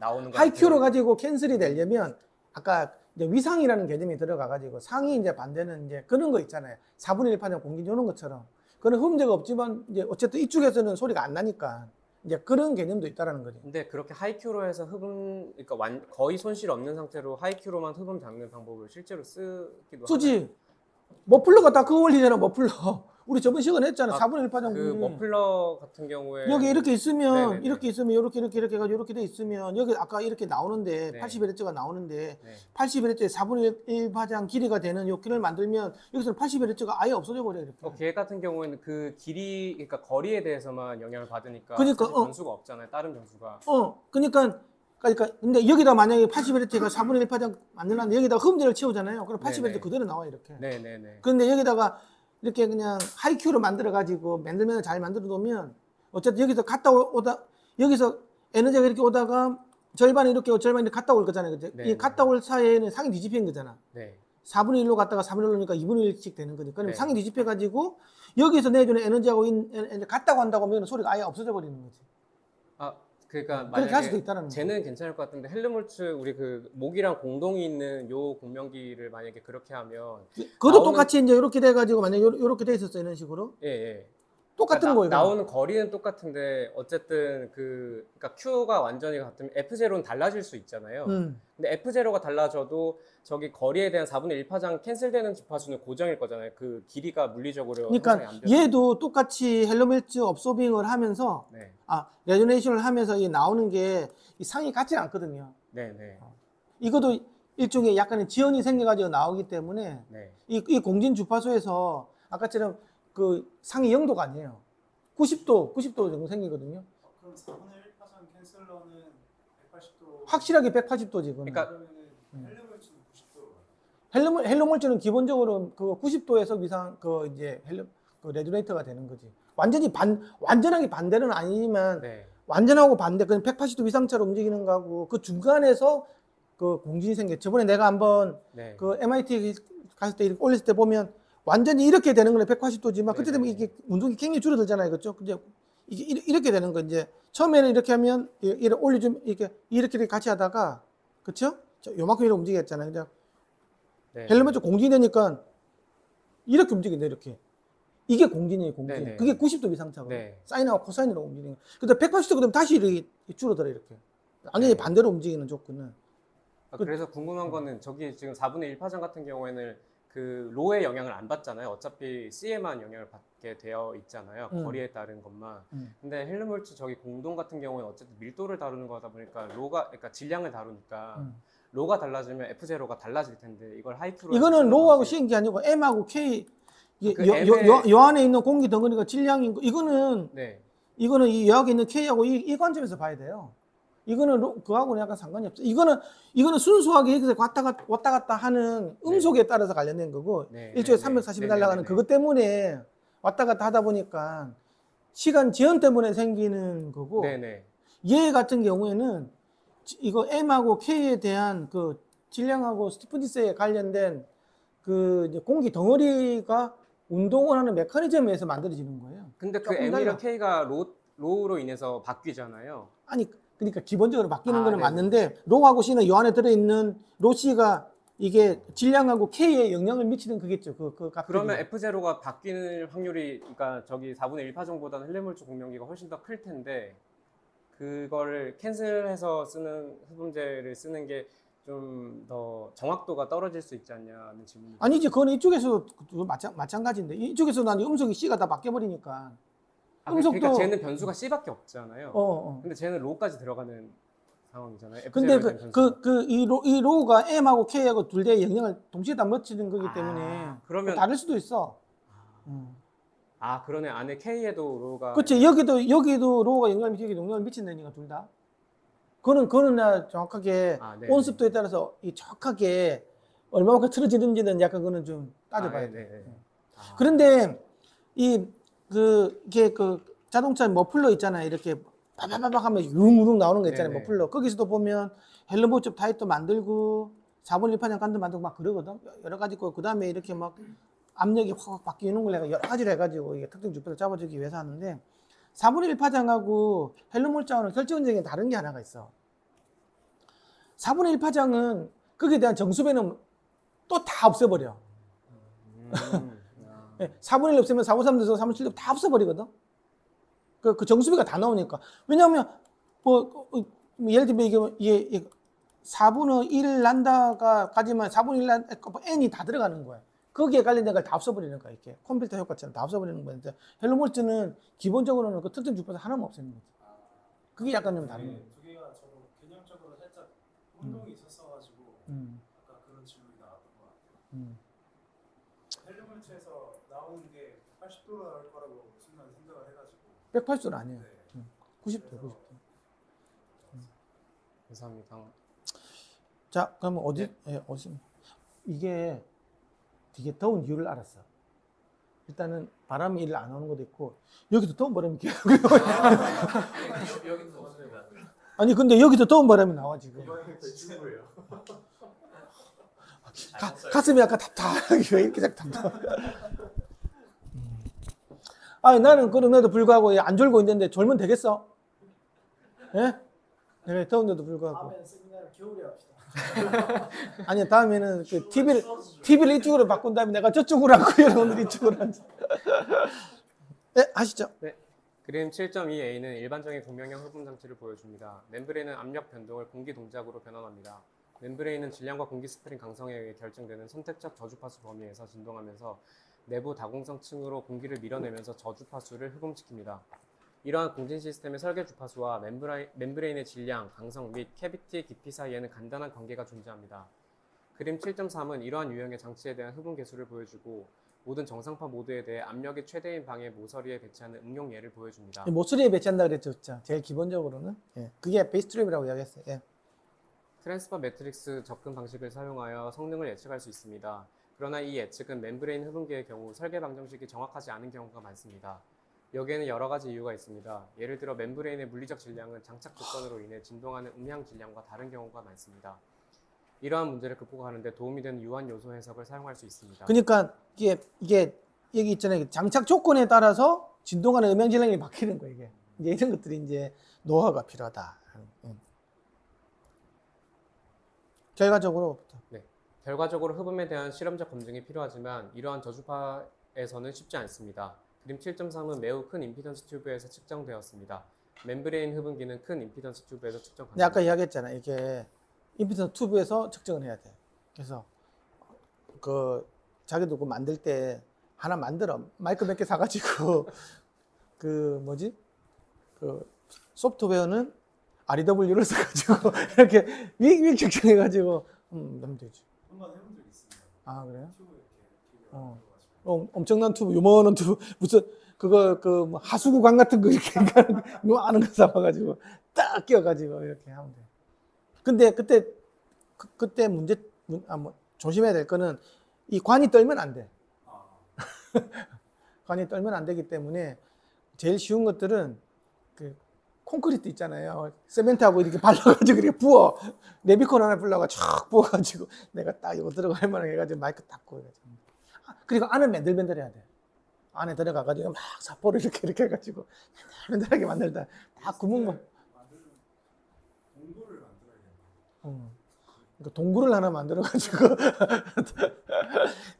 나오는 거 하이큐로 가지고 캔슬이 되려면 아까 이제 위상이라는 개념이 들어가가지고 상이 이제 반대는 이제 그런 거 있잖아요. 4분의 1 파장 공기 오는 것처럼 그런 흠재가 없지만 이제 어쨌든 이쪽에서는 소리가 안 나니까 이제 그런 개념도 있다라는 거지. 근데 그렇게 하이큐로 해서 그러니까 거의 손실 없는 상태로 하이큐로만 흡음 잡는 방법을 실제로 쓰기도 쓰지. 머플러가 다 그 원리잖아. 머플러. 우리 저번 시간에 했잖아. 4분의 1 파장 그 공기. 머플러 같은 경우에 여기 이렇게 있으면 네네네. 이렇게 있으면 이렇게 해가지고 이렇게 돼 있으면 여기 아까 이렇게 나오는데 네. 81Hz가 나오는데 네. 81Hz의 4분의 1 파장 길이가 되는 요 길을 만들면 여기서는 81Hz가 아예 없어져 버려 이렇게. 걔 같은 경우에는 그 길이 그러니까 거리에 대해서만 영향을 받으니까 그러니까, 사실 변수가 없잖아요. 다른 변수가. 그러니까 근데 여기다 만약에 81Hz가 4분의 1 파장 만들었는데 여기다 흠재를 채우잖아요. 그럼 81Hz 네네. 그대로 나와 이렇게. 네네네. 그런데 여기다가 이렇게 그냥 하이큐로 만들어가지고 만들면 잘 만들어 놓으면 어쨌든 여기서 갔다 오다 여기서 에너지가 이렇게 오다가 절반이 이렇게 절반이 갔다 올 거잖아요. 그죠? 네, 이 갔다 올 사이에는 상이 뒤집힌 거잖아. 네. 4분의 1로 갔다가 4분의 1로 오니까 2분의 1씩 되는 거니까. 그럼 네. 상이 뒤집혀가지고 여기서 내주는 에너지하고 갔다고 한다고 하면 소리가 아예 없어져 버리는 거지. 그러니까 그렇게 할 수도 만약에 있다는 거죠. 쟤는 괜찮을 것 같은데 헬륨물질 우리 그 목이랑 공동이 있는 요 공명기를 만약에 그렇게 하면 그것도 나오는- 똑같이 이제 이렇게 돼가지고 만약에 이렇게 돼 있었어 이런 식으로. 예. 똑같은 그러니까 거예요. 나오는 거리는 똑같은데 어쨌든 그러니까 Q가 완전히 같으면 F0는 달라질 수 있잖아요. 근데 F0가 달라져도 저기 거리에 대한 4분의 1파장 캔슬되는 주파수는 고정일 거잖아요. 그 길이가 물리적으로 그러니까 형성이 안 돼서. 얘도 똑같이 헬로멜츠 업소빙을 하면서 네. 레조네이션을 하면서 이 나오는 게 이 상이 같지 않거든요. 네, 네. 이것도 일종의 약간의 지연이 생겨가지고 나오기 때문에 네. 이 공진 주파수에서 아까처럼 그 상이 0도가 아니에요. 90도 정도 생기거든요. 그럼 4분의 1 파장 캔슬러는 180도. 확실하게 180도 지금. 그러니까 그러면은 헬륨물질은 90도. 헬로몰츠는 기본적으로 그 90도에서 이상 그 이제 그 레조네이터가 되는 거지. 완전하게 반대는 아니지만 네. 완전하고 반대, 그냥 180도 이상차로 움직이는 거하고 그 중간에서 그 공진이 생겨. 저번에 내가 한번 네. 그 MIT 갔을 때 이렇게 올렸을 때 보면 완전히 이렇게 되는 거는 180도지만 그때 되면 이게 운동이 굉장히 줄어들잖아요. 그렇죠? 이제 이게 이렇게 되는 거 이제 처음에는 이렇게 하면 이렇게 올려주면 이렇게 같이 하다가 그렇죠? 요만큼 이렇게 움직였잖아요. 그냥 네. 헬멧 공진이 되니까 이렇게 움직인다 이렇게. 이게 공진이에요, 공진. 네네. 그게 90도 이상차거든요. 네. 사인하고 코사인으로 움직이는 거. 근데 180도 그러면 다시 이렇게 줄어들어 이렇게. 완전히 네. 반대로 움직이는 조건은. 그래서 궁금한 거는 저기 지금 4분의 1 파장 같은 경우에는 그 로의 영향을 안 받잖아요. 어차피 C에만 영향을 받게 되어 있잖아요. 거리에 따른 것만. 근데 헬륨물질 저기 공동 같은 경우에는 어쨌든 밀도를 다루는 거다 보니까 그러니까 질량을 다루니까 로가 달라지면 F0가 달라질 텐데 이걸 하이프로 이거는 로우하고 C인 게 아니고 M하고 K 요 안에 있는 공기 덩어리가 질량인 거. 이거는 네. 이 여기 있는 K하고 이 관점에서 봐야 돼요. 이거는 그하고는 약간 상관이 없어요. 이거는 순수하게 여기서 왔다 갔다 하는 음속에 따라서 관련된 거고 네. 일주일에 네. 340일 네. 날아가는 네. 그것 때문에 왔다 갔다 하다 보니까 시간 지연 때문에 생기는 거고 네네. 얘 같은 경우에는 이거 M하고 K에 대한 그 질량하고 스티프니스에 관련된 그 이제 공기 덩어리가 운동을 하는 메커니즘에 의해서 만들어지는 거예요. 근데 그 조금 M이랑 달라. K가 로우로 인해서 바뀌잖아요. 아니 그러니까 기본적으로 바뀌는 거는 네네. 맞는데 로하고 C는 요 안에 들어있는 로 C가 이게 질량하고 K에 영향을 미치는 그겠죠. 그 값들이. 그러면 F0가 바뀌는 확률이 그러니까 저기 4분의 1 파정보다는 헬륨물질 공명기가 훨씬 더 클 텐데 그거를 캔슬해서 쓰는 흡음재를 쓰는 게 좀 더 정확도가 떨어질 수 있지 않냐는 질문이. 아니지, 그건 이쪽에서 마찬가지인데 이쪽에서 난 음속이 C가 다 바뀌어버리니까. 그러니까 쟤는 변수가 C밖에 없잖아요. 근데 쟤는 로까지 들어가는 상황이잖아요. 근데 F0 이 로우가 M하고 K하고 둘 다 영향을 동시에 다 미치는 거기 때문에 그러면 다를 수도 있어. 그러네. 안에 K에도 로가. 그렇지. 여기도 로우가 영향을 미치고 영향을 미친다니까 둘 다. 그거는 나 정확하게 네. 온습도에 따라서 이 정확하게 얼마만큼 틀어지는지는 약간 그거는 좀 따져봐야 돼. 그런데 이게 그 자동차 머플러 있잖아요. 이렇게 빠바바박 하면 융 나오는 거 있잖아요. 네네. 머플러. 거기서도 보면 헬로보첩 타입도 만들고 4분의 1파장 간도 만들고 막 그러거든. 여러 가지 있고 그다음에 이렇게 막 압력이 확 바뀌는 걸 내가 여러 가지로 해가지고 이게 특정 주파수 잡아주기 위해서 하는데 4분의 1파장하고 헬륨물질하고는 결정적인 다른 게 하나가 있어. 4분의 1파장은 거기에 대한 정수배는 또 다 없애버려. 4분의 1 없으면 4, 5, 3, 4, 3, 7, 다 없애버리거든. 그 정수비가 다 나오니까. 왜냐하면 예를 들면 이게 4분의 1 난다가까지만 4분의 1 n이 다 들어가는 거야. 거기에 관련된 걸 다 없애버리는 거야. 이렇게 컴퓨터 효과처럼 다 없애버리는 거야. 헬륨물질은 기본적으로는 그 특정 주파수 하나만 없애는 거지. 그게 약간 좀 다른 거야. 두 개가 저도 개념적으로 살짝 혼동이 있었어가지고 아까 그런 질문이 나왔던 것 같아요. 헬륨물질에서 나오는 게 80도로 나올 거라고 순간 생각을 해가지고 180도는 아니에요. 네. 90도. 감사합니다. 자, 그러면 어디 이게 되게 더운 이유를 알았어. 일단은 바람이 이를 안 오는 것도 있고 여기도 더운 바람이 계속 여기도 없습니다. 아니 근데 여기도 더운 바람이 나와 지금. 대충이에요. 가슴이 약간 답답하게 왜 이렇게 자꾸 답답해. 아니 나는 그럼에도 불구하고 안 졸고 있는데 졸면 되겠어? 예? 네, 더운데도 불구하고. 다음에 세미나를 겨울에 합시다. 아니 다음에는 그 TV를 이쪽으로 바꾼 다음에 내가 저쪽으로 앉고 여러분들 이쪽으로 앉아. 네, 하시죠. 그림 7.2a는 일반적인 공명형 흡음 장치를 보여줍니다. 멤브레인은 압력 변동을 공기 동작으로 변환합니다. 멤브레인은 질량과 공기 스프링 강성에 의해 결정되는 선택적 저주파수 범위에서 진동하면서 내부 다공성 층으로 공기를 밀어내면서 저주파수를 흡음시킵니다. 이러한 공진 시스템의 설계 주파수와 멤브레인의 질량, 강성 및 캐비티 깊이 사이에는 간단한 관계가 존재합니다. 그림 7.3은 이러한 유형의 장치에 대한 흡음 개수를 보여주고 모든 정상파 모드에 대해 압력이 최대인 방의 모서리에 배치하는 응용 예를 보여줍니다. 모서리에 배치한다 그랬죠, 진짜. 제일 기본적으로는. 예. 그게 베이스 트랩이라고 이야기했어요. 예. 트랜스퍼 매트릭스 접근 방식을 사용하여 성능을 예측할 수 있습니다. 그러나 이 예측은 멤브레인 흡음기의 경우 설계 방정식이 정확하지 않은 경우가 많습니다. 여기에는 여러 가지 이유가 있습니다. 예를 들어 멤브레인의 물리적 질량은 장착 조건으로 인해 진동하는 음향 질량과 다른 경우가 많습니다. 이러한 문제를 극복하는 데 도움이 되는 유한 요소 해석을 사용할 수 있습니다. 그러니까 이게 여기 있잖아요. 장착 조건에 따라서 진동하는 음향 질량이 바뀌는 거예요, 이게. 이제 이런 것들이 이제 노하우가 필요하다. 결과적으로 결과적으로 흡음에 대한 실험적 검증이 필요하지만 이러한 저주파에서는 쉽지 않습니다. 그림 7.3은 매우 큰 임피던스 튜브에서 측정되었습니다. 멤브레인 흡음기는 큰 임피던스 튜브에서 측정 가능합니다. 아까 이야기했잖아요. 이게 임피던스 튜브에서 측정을 해야 돼. 그래서 그 자기도 그 만들 때 하나 만들어. 마이크 몇 개 사가지고 그 뭐지? 그 소프트웨어는 REW를 써가지고 이렇게 윅 측정해가지고 하면 되지. 한번 해본 적 있습니다. 아 그래요? 튜브 이렇게 어. 엄청난 튜브, 요만한 튜브, 무슨, 그거, 뭐 하수구관 같은 거 이렇게, 뭐 아는 거 잡아가지고, 딱 끼워가지고, 이렇게 하면 돼. 근데 그때 뭐, 조심해야 될 거는, 이 관이 떨면 안 돼. 관이 떨면 안 되기 때문에, 제일 쉬운 것들은, 그, 콘크리트 있잖아요. 세멘트하고 이렇게 발라가지고, 이렇게 부어. 네비콘 하나 불러가 쫙 부어가지고, 내가 딱 이거 들어갈 만하게 해가지고, 마이크 딱 구워가지고. 그리고 안은 맨들맨들해야 돼. 안에 들어가가지고 막 사포를 이렇게 해가지고 맨들맨들하게 만들다 다 구멍만. 동굴을 만들어야겠네요. 그러니까 동굴을 하나 만들어가지고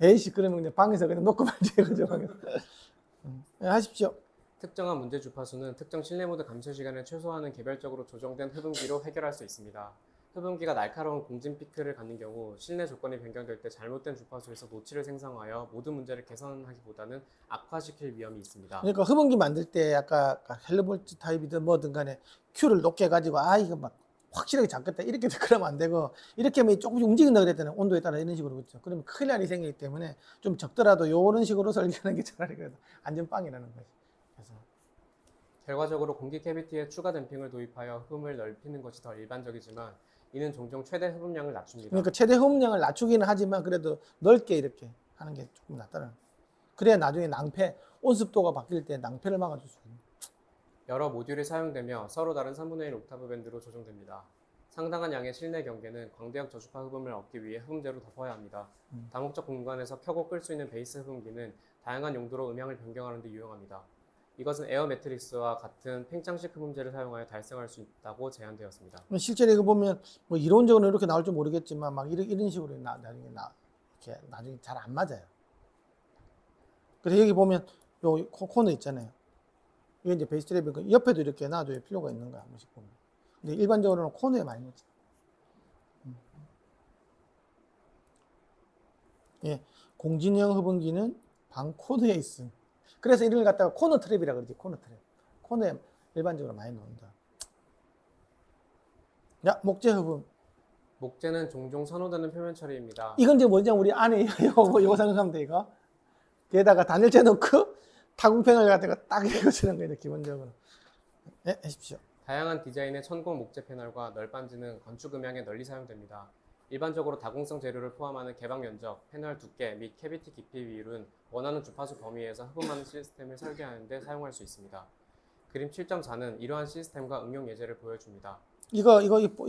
에이씨 그러면 그냥 방에서 그냥 놓고 말지 해가지고 하십시오. 특정한 문제 주파수는 특정 실내 모드 감소 시간을 최소화하는 개별적으로 조정된 흡음기로 해결할 수 있습니다. 흡음기가 날카로운 공진 피크를 갖는 경우 실내 조건이 변경될 때 잘못된 주파수에서 노치를 생성하여 모든 문제를 개선하기보다는 악화시킬 위험이 있습니다. 그러니까 흡음기 만들 때 아까 헬로볼트 타입이든 뭐든 간에 Q를 높게 해가지고 이거 막 확실하게 잡겠다 이렇게 그러면 안 되고 이렇게 하면 조금씩 움직인다 그랬더니 온도에 따라 이런 식으로 그렇죠. 그러면 큰일 날이 생기기 때문에 좀 적더라도 이런 식으로 설계하는 게 차라리 그래도 안전빵이라는 거지. 그래서 결과적으로 공기 캐비티에 추가 댐핑을 도입하여 흡음을 넓히는 것이 더 일반적이지만 이는 종종 최대 흡음량을 낮춥니다. 그러니까 최대 흡음량을 낮추기는 하지만 그래도 넓게 이렇게 하는 게 조금 낫다는. 그래야 나중에 낭패, 온습도가 바뀔 때 낭패를 막아줄 수 있는. 여러 모듈이 사용되며 서로 다른 3분의 1 옥타브 밴드로 조정됩니다. 상당한 양의 실내 경계는 광대역 저주파 흡음을 얻기 위해 흡음재로 덮어야 합니다. 다목적 공간에서 켜고 끌 수 있는 베이스 흡음기는 다양한 용도로 음향을 변경하는 데 유용합니다. 이것은 에어 매트릭스와 같은 팽창식 흡음재를 사용하여 달성할 수 있다고 제안되었습니다. 실제로 이거 보면 뭐 이론적으로 이렇게 나올 줄 모르겠지만 막 이런 식으로 나중에 잘 안 맞아요. 그래서 여기 보면 요 코너 있잖아요. 이게 이제 베이스 트랩이 옆에도 이렇게 놔줘야 필요가 있는 거야, 한 번씩 보면. 근데 일반적으로는 코너에 많이 넣지. 예, 공진형 흡음기는 방 코너에 있음. 그래서 이걸 갖다가 코너 트랩이라 그러지, 코너 트랩. 코너에 일반적으로 많이 넣는다. 야, 목재 흡음. 목재는 종종 선호되는 표면 처리입니다. 이건 이제 뭐냐, 우리 안에 요거 생각하면 돼, 이거. 게다가 단열재 넣고 타공펜을 갖다가 딱 이거 쓰는 거예요, 기본적으로. 네, 하십시오. 다양한 디자인의 천공 목재 패널과 널빤지는 건축 음향에 널리 사용됩니다. 일반적으로 다공성 재료를 포함하는 개방 면적, 패널 두께 및 캐비티 깊이 비율은 원하는 주파수 범위에서 흡음하는 시스템을 설계하는 데 사용할 수 있습니다. 그림 7.4는 이러한 시스템과 응용 예제를 보여줍니다. 이거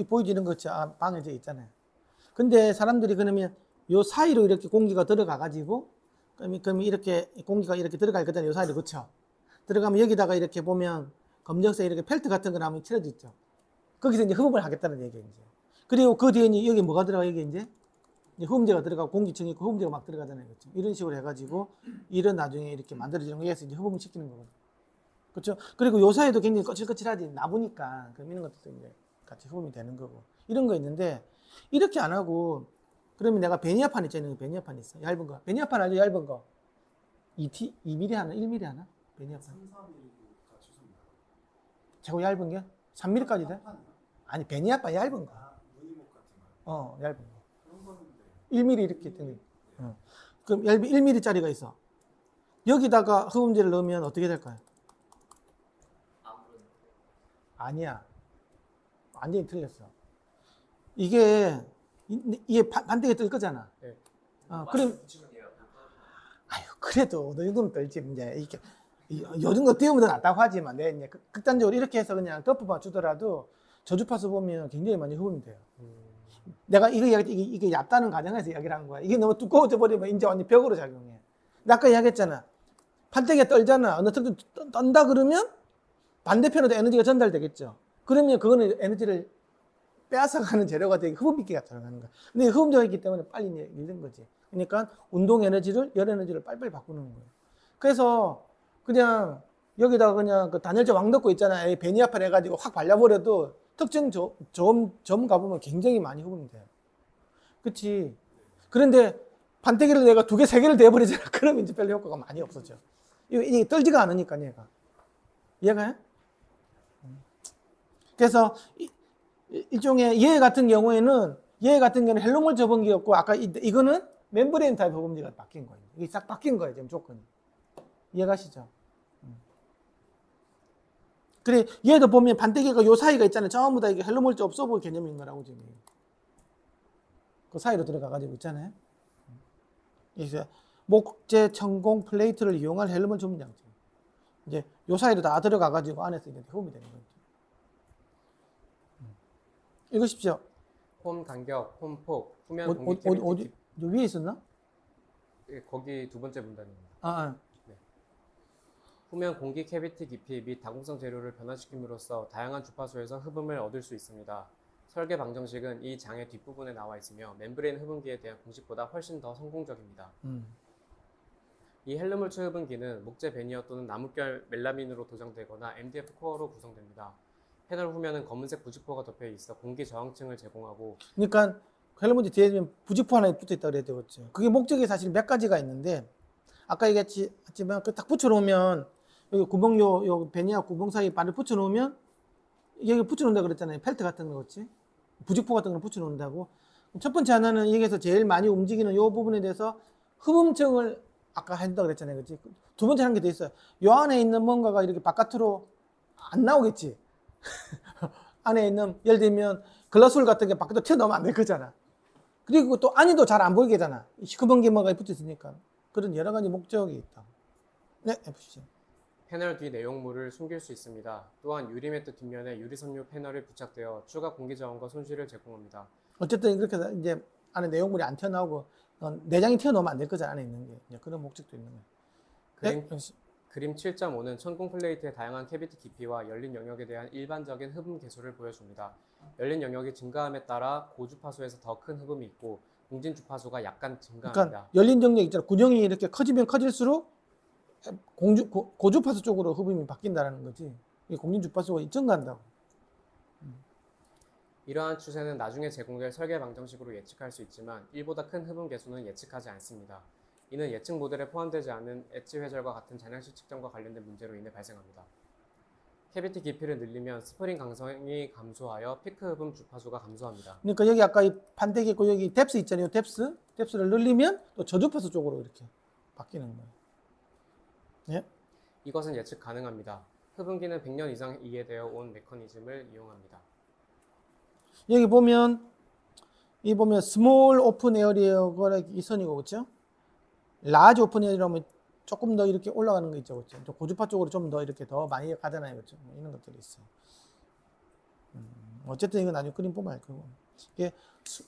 보여지는 거 방에 이제 있잖아요. 근데 사람들이 그러면 요 사이로 이렇게 공기가 들어가가지고 그럼 이렇게 공기가 이렇게 들어갈 거잖아요. 요 사이로 그쵸? 들어가면 여기다가 이렇게 보면 검정색 이렇게 펠트 같은 거 나면 칠해져 있죠. 거기서 이제 흡음을 하겠다는 얘기예요. 이제. 그리고 그 뒤에 여기 뭐가 들어가 여기 이제 이제 흡음재가 들어가고 공기층이 있고 흡음재가 막 들어가잖아요. 그렇죠? 이런 식으로 해가지고 이런 나중에 이렇게 만들어지는 거에서 이제 흡음을 시키는 거거든요. 그렇죠? 그리고 요 사이도 굉장히 거칠거칠하지 나보니까 그럼 이런 것도 이제 같이 흡음이 되는 거고 이런 거 있는데 이렇게 안 하고 그러면 내가 베니아판 있잖아요. 베니아판 있어. 얇은 거. 베니아판 알죠? 얇은 거. 2mm 하나? 1mm 하나? 베니아판. 3, 4mm가 최소입니다. 최고 얇은 게? 3mm까지 돼? 판이요? 아니 베니아판 얇은 거. 무늬목 같은 거. 얇은 거. 그런 거는 네. 1mm 이렇게 땡겨. 그럼 1mm짜리가 있어. 여기다가 흡음재를 넣으면 어떻게 될까요? 아무런 아니야. 완전히 틀렸어. 이게 반대가 뜰 거잖아. 네. 그럼 붙이면 돼요. 아유 그래도 너 정도는 떨지 이제 이렇게 요 정도 띄우면 더 낫다고 하지만 내 이제 극단적으로 이렇게 해서 그냥 덮어봐 주더라도 저주파수 보면 굉장히 많이 흡음이 돼요. 내가 이게 얕다는 가정에서 이야기를 한 거야. 이게 너무 두꺼워져 버리면 이제 완전 벽으로 작용해. 나 아까 이야기했잖아. 판때기가 떨잖아. 어느 특정 떤다 그러면 반대편으로 에너지가 전달되겠죠. 그러면 그거는 에너지를 빼앗아가는 재료가 되게 흡음기가 들어가는 거야. 근데 흡음재가 있기 때문에 빨리 잃는 거지. 그러니까 운동 에너지를 열 에너지를 빨리빨리 바꾸는 거예요. 그래서 그냥 여기다가 그냥 그 단열재 왕덕고 있잖아. 베니아판 해가지고 확 발라버려도 특정 점 가보면 굉장히 많이 흡음이 돼요. 그치? 그런데 판때기를 내가 2개, 3개를 대버리잖아. 그러면 이제 별로 효과가 많이 없어져. 이게 떨지가 않으니까 얘가. 이해가 해? 그래서 일종의 얘 같은 경우에는 헬로몰 저번기였고 아까 이거는 멤브레인 타입 흡음재가 바뀐 거예요. 이게 싹 바뀐 거예요. 지금 조건이. 이해가시죠? 그래 얘도 보면 반대기가 요 사이가 있잖아요. 전부 다 이게 헬로몰즈 업소버 개념인 거라고 지금. 그 사이로 들어가가지고 있잖아요. 이제 목재, 천공, 플레이트를 이용한 헬로몰 전문 장치. 이제 요 사이로 다 들어가가지고 안에서 이제 흡음이 되는 거죠. 읽으십시오. 홈 간격, 홈 폭, 후면 어디, 공기 캐비티 어디 요 위에 있었나? 거기 2번째 문단입니다. 아. 후면 공기 캐비티 깊이 및 다공성 재료를 변화시킴으로써 다양한 주파수에서 흡음을 얻을 수 있습니다. 설계 방정식은 이 장의 뒷부분에 나와 있으며 멤브레인 흡음기에 대한 공식보다 훨씬 더 성공적입니다. 이 헬름홀츠 흡음기는 목재 베니어 또는 나뭇결 멜라민으로 도장되거나 MDF 코어로 구성됩니다. 패널 후면은 검은색 부직포가 덮여 있어 공기 저항층을 제공하고 그러니까 헬로몬즈 뒤에 부직포 하나 붙어 있다고 그랬죠. 그게 목적이 사실 몇 가지가 있는데 아까 얘기했지만 그 딱 붙여놓으면 여기 구멍 요 베니어 구멍 사이에 발을 붙여놓으면 여기 붙여놓는다 그랬잖아요. 펠트 같은 거 그렇지? 부직포 같은 거 붙여놓는다고. 첫 번째 하나는 여기에서 제일 많이 움직이는 요 부분에 대해서 흡음층을 아까 한다고 그랬잖아요. 그렇지? 두 번째 하는 게 더 있어요. 요 안에 있는 뭔가가 이렇게 바깥으로 안 나오겠지. 안에 있는 예를 들면 글라스홀 같은 게 바깥으로 튀어나오면 안 될 거잖아. 그리고 또 안에도 잘 안 보이게 하잖아. 시커먼 게 뭐가 붙어 있으니까. 그런 여러 가지 목적이 있다. 네, 해보시죠. 패널 뒤 내용물을 숨길 수 있습니다. 또한 유리매트 뒷면에 유리섬유 패널이 부착되어 추가 공기 저항과 손실을 제공합니다. 어쨌든 그렇게 해서 이제 안에 내용물이 안 튀어나오고 내장이 튀어나오면 안 될 거잖아. 안에 있는 게. 이제 그런 목적도 있는 거예요. 그림 7.5는 천공 플레이트의 다양한 캐비티 깊이와 열린 영역에 대한 일반적인 흡음 개수를 보여줍니다. 열린 영역이 증가함에 따라 고주파수에서 더 큰 흡음이 있고 공진 주파수가 약간 증가합니다. 그러니까 열린 정력 있잖아. 군형이 이렇게 커지면 커질수록 고주파수 쪽으로 흡음이 바뀐다는 거지. 공진 주파수가 증가한다고. 이러한 추세는 나중에 제공될 설계 방정식으로 예측할 수 있지만 이보다 큰 흡음 개수는 예측하지 않습니다. 이는 예측 모델에 포함되지 않은 엣지 회절과 같은 잔향식 측정과 관련된 문제로 인해 발생합니다. 캐비티 깊이를 늘리면 스프링 강성이 감소하여 피크 흡음 주파수가 감소합니다. 그러니까 여기 아까 이 판때기 있고 여기 뎁스 있잖아요. 뎁스를 늘리면 또 저주파수 쪽으로 이렇게 바뀌는 거예요. 예? 이것은 예측 가능합니다. 흡음기는 100년 이상 이해되어 온 메커니즘을 이용합니다. 여기 보면 스몰 오픈 에어리어가 이 선이고 그렇죠? 라지 오픈 에어리어면 조금 더 이렇게 올라가는 거 있죠, 그렇죠? 고주파 쪽으로 좀 더 이렇게 더 많이 가잖아요, 그렇죠? 이런 것들이 있어요. 어쨌든 이건 나중에 그림 보면 알 거고. 이게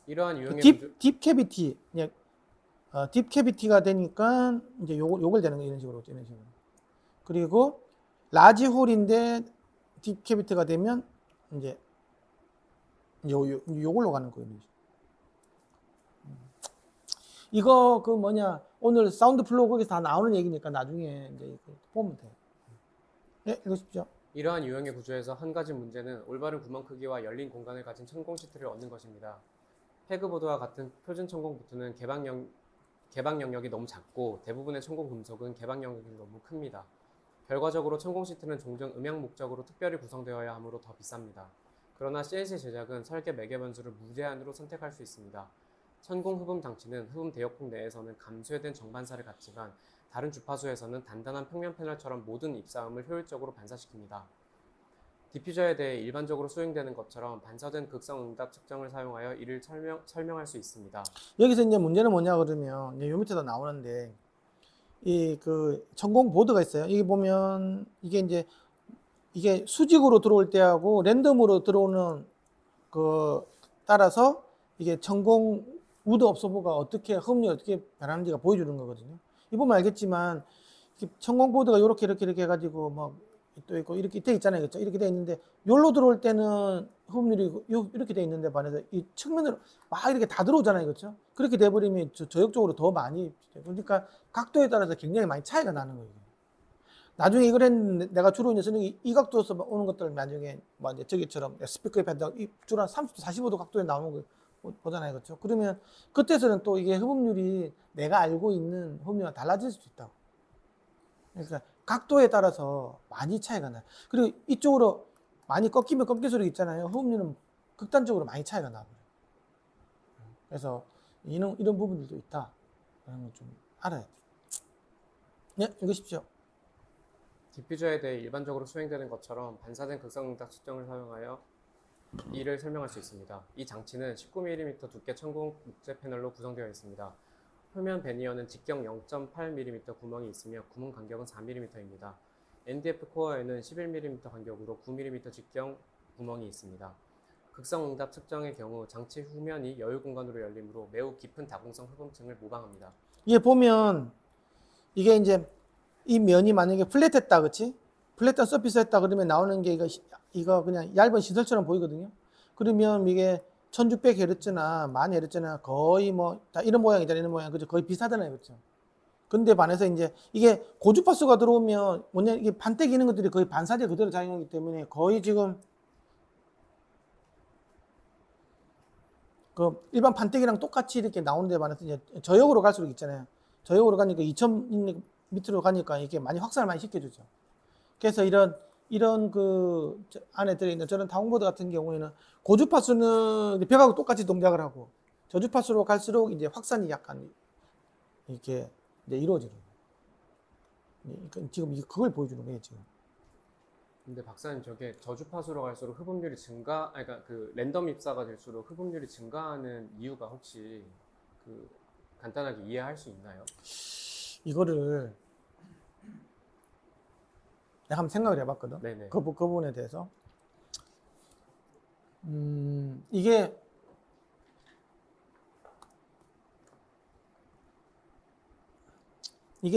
이러한 유형의 딥 캐비티, 딥 캐비티가 되니까 이제 요걸 되는 거 이런 식으로. 그리고 라지 홀인데 딥 캐비티가 되면 이제 요걸로 가는 거예요. 이거 그 뭐냐 오늘 사운드 플로우 거기서 다 나오는 얘기니까 나중에 이제 이거 보면 돼요. 네, 읽으십시오. 이러한 유형의 구조에서 한 가지 문제는 올바른 구멍 크기와 열린 공간을 가진 천공 시트를 얻는 것입니다. 페그보드와 같은 표준 천공 보트는 개방 영역이 너무 작고 대부분의 천공 금속은 개방 영역이 너무 큽니다. 결과적으로 천공 시트는 종종 음향 목적으로 특별히 구성되어야 하므로 더 비쌉니다. 그러나 CNC 제작은 설계 매개 변수를 무제한으로 선택할 수 있습니다. 천공 흡음 장치는 흡음 대역폭 내에서는 감쇄된 정반사를 갖지만 다른 주파수에서는 단단한 평면 패널처럼 모든 입사음을 효율적으로 반사시킵니다. 디퓨저에 대해 일반적으로 수행되는 것처럼 반사된 극성 응답 측정을 사용하여 이를 설명할 수 있습니다. 여기서 이제 문제는 뭐냐 그러면 이제 요 밑에도 나오는데 이 그 천공 보드가 있어요. 이게 보면 이게 수직으로 들어올 때하고 랜덤으로 들어오는 그 따라서 이게 천공 우드 업소버가 어떻게 흡음이 어떻게 변하는지가 보여주는 거거든요. 이 보면 알겠지만 천공 보드가 이렇게 해가지고 뭐 또 있고 이렇게 돼 있잖아요, 그렇죠? 이렇게 돼 있는데 여기로 들어올 때는 흡음률이 이렇게 돼 있는데 반해서 이 측면으로 막 이렇게 다 들어오잖아요, 그렇죠? 그렇게 돼버리면 저역쪽으로 더 많이 그러니까 각도에 따라서 굉장히 많이 차이가 나는 거예요. 나중에 이걸 했는데 내가 주로 이제 쓰는 이 각도에서 오는 것들 나중에 뭐 이제 저기처럼 스피커에 펜다 주로 한 30도, 45도 각도에 나오는 거 보잖아요, 그렇죠? 그러면 그때서는 또 이게 흡음률이 내가 알고 있는 흡음률과 달라질 수도 있다고. 그러니까 각도에 따라서 많이 차이가 나요. 그리고 이쪽으로 많이 꺾이면 꺾일수록 있잖아요. 흡음률은 극단적으로 많이 차이가 나요. 그래서 이런 부분들도 있다. 그런 걸 좀 알아야 돼요. 네, 읽으십시오. 디퓨저에 대해 일반적으로 수행되는 것처럼 반사된 극성 응답 측정을 사용하여 이를 설명할 수 있습니다. 이 장치는 19mm 두께 천공 목재 패널로 구성되어 있습니다. 표면 베니어는 직경 0.8mm 구멍이 있으며 구멍 간격은 4mm입니다. NDF 코어에는 11mm 간격으로 9mm 직경 구멍이 있습니다. 극성 응답 측정의 경우 장치 후면이 여유 공간으로 열리므로 매우 깊은 다공성 흡음층을 모방합니다. 이게 보면 이게 이제 이 면이 만약에 플랫했다, 그렇지? 플랫한 서피스했다 그러면 나오는 게 이거 그냥 얇은 시설처럼 보이거든요. 그러면 이게 1600Hz나 1000Hz나 거의 뭐 다 이런 모양이잖아요. 이런 모양. 그죠? 거의 비슷하잖아요. 그렇죠? 근데 반해서 이제 이게 고주파수가 들어오면 뭐냐 이게 반대기 있는 것들이 거의 반사제 그대로 작용하기 때문에 거의 지금 그 일반 판때기랑 똑같이 이렇게 나오는데 반해서 이제 저역으로 갈수록 있잖아요. 저역으로 가니까 2000 밑으로 가니까 이게 많이 확산을 많이 시켜주죠. 그래서 이런 그 안에 들어있는 저런 다운보드 같은 경우에는 고주파수는 벽하고 똑같이 동작을 하고 저주파수로 갈수록 이제 확산이 약간 이렇게 이제 이루어지는 거예요. 지금 그걸 보여주는 거예요, 지금. 근데 박사님 저게 저주파수로 갈수록 흡음률이 그러니까 그 랜덤 입사가 될수록 흡음률이 증가하는 이유가 혹시 그 간단하게 이해할 수 있나요? 이거를 내가 한번 생각을 해봤거든. 네네. 그 부분에 대해서. 이게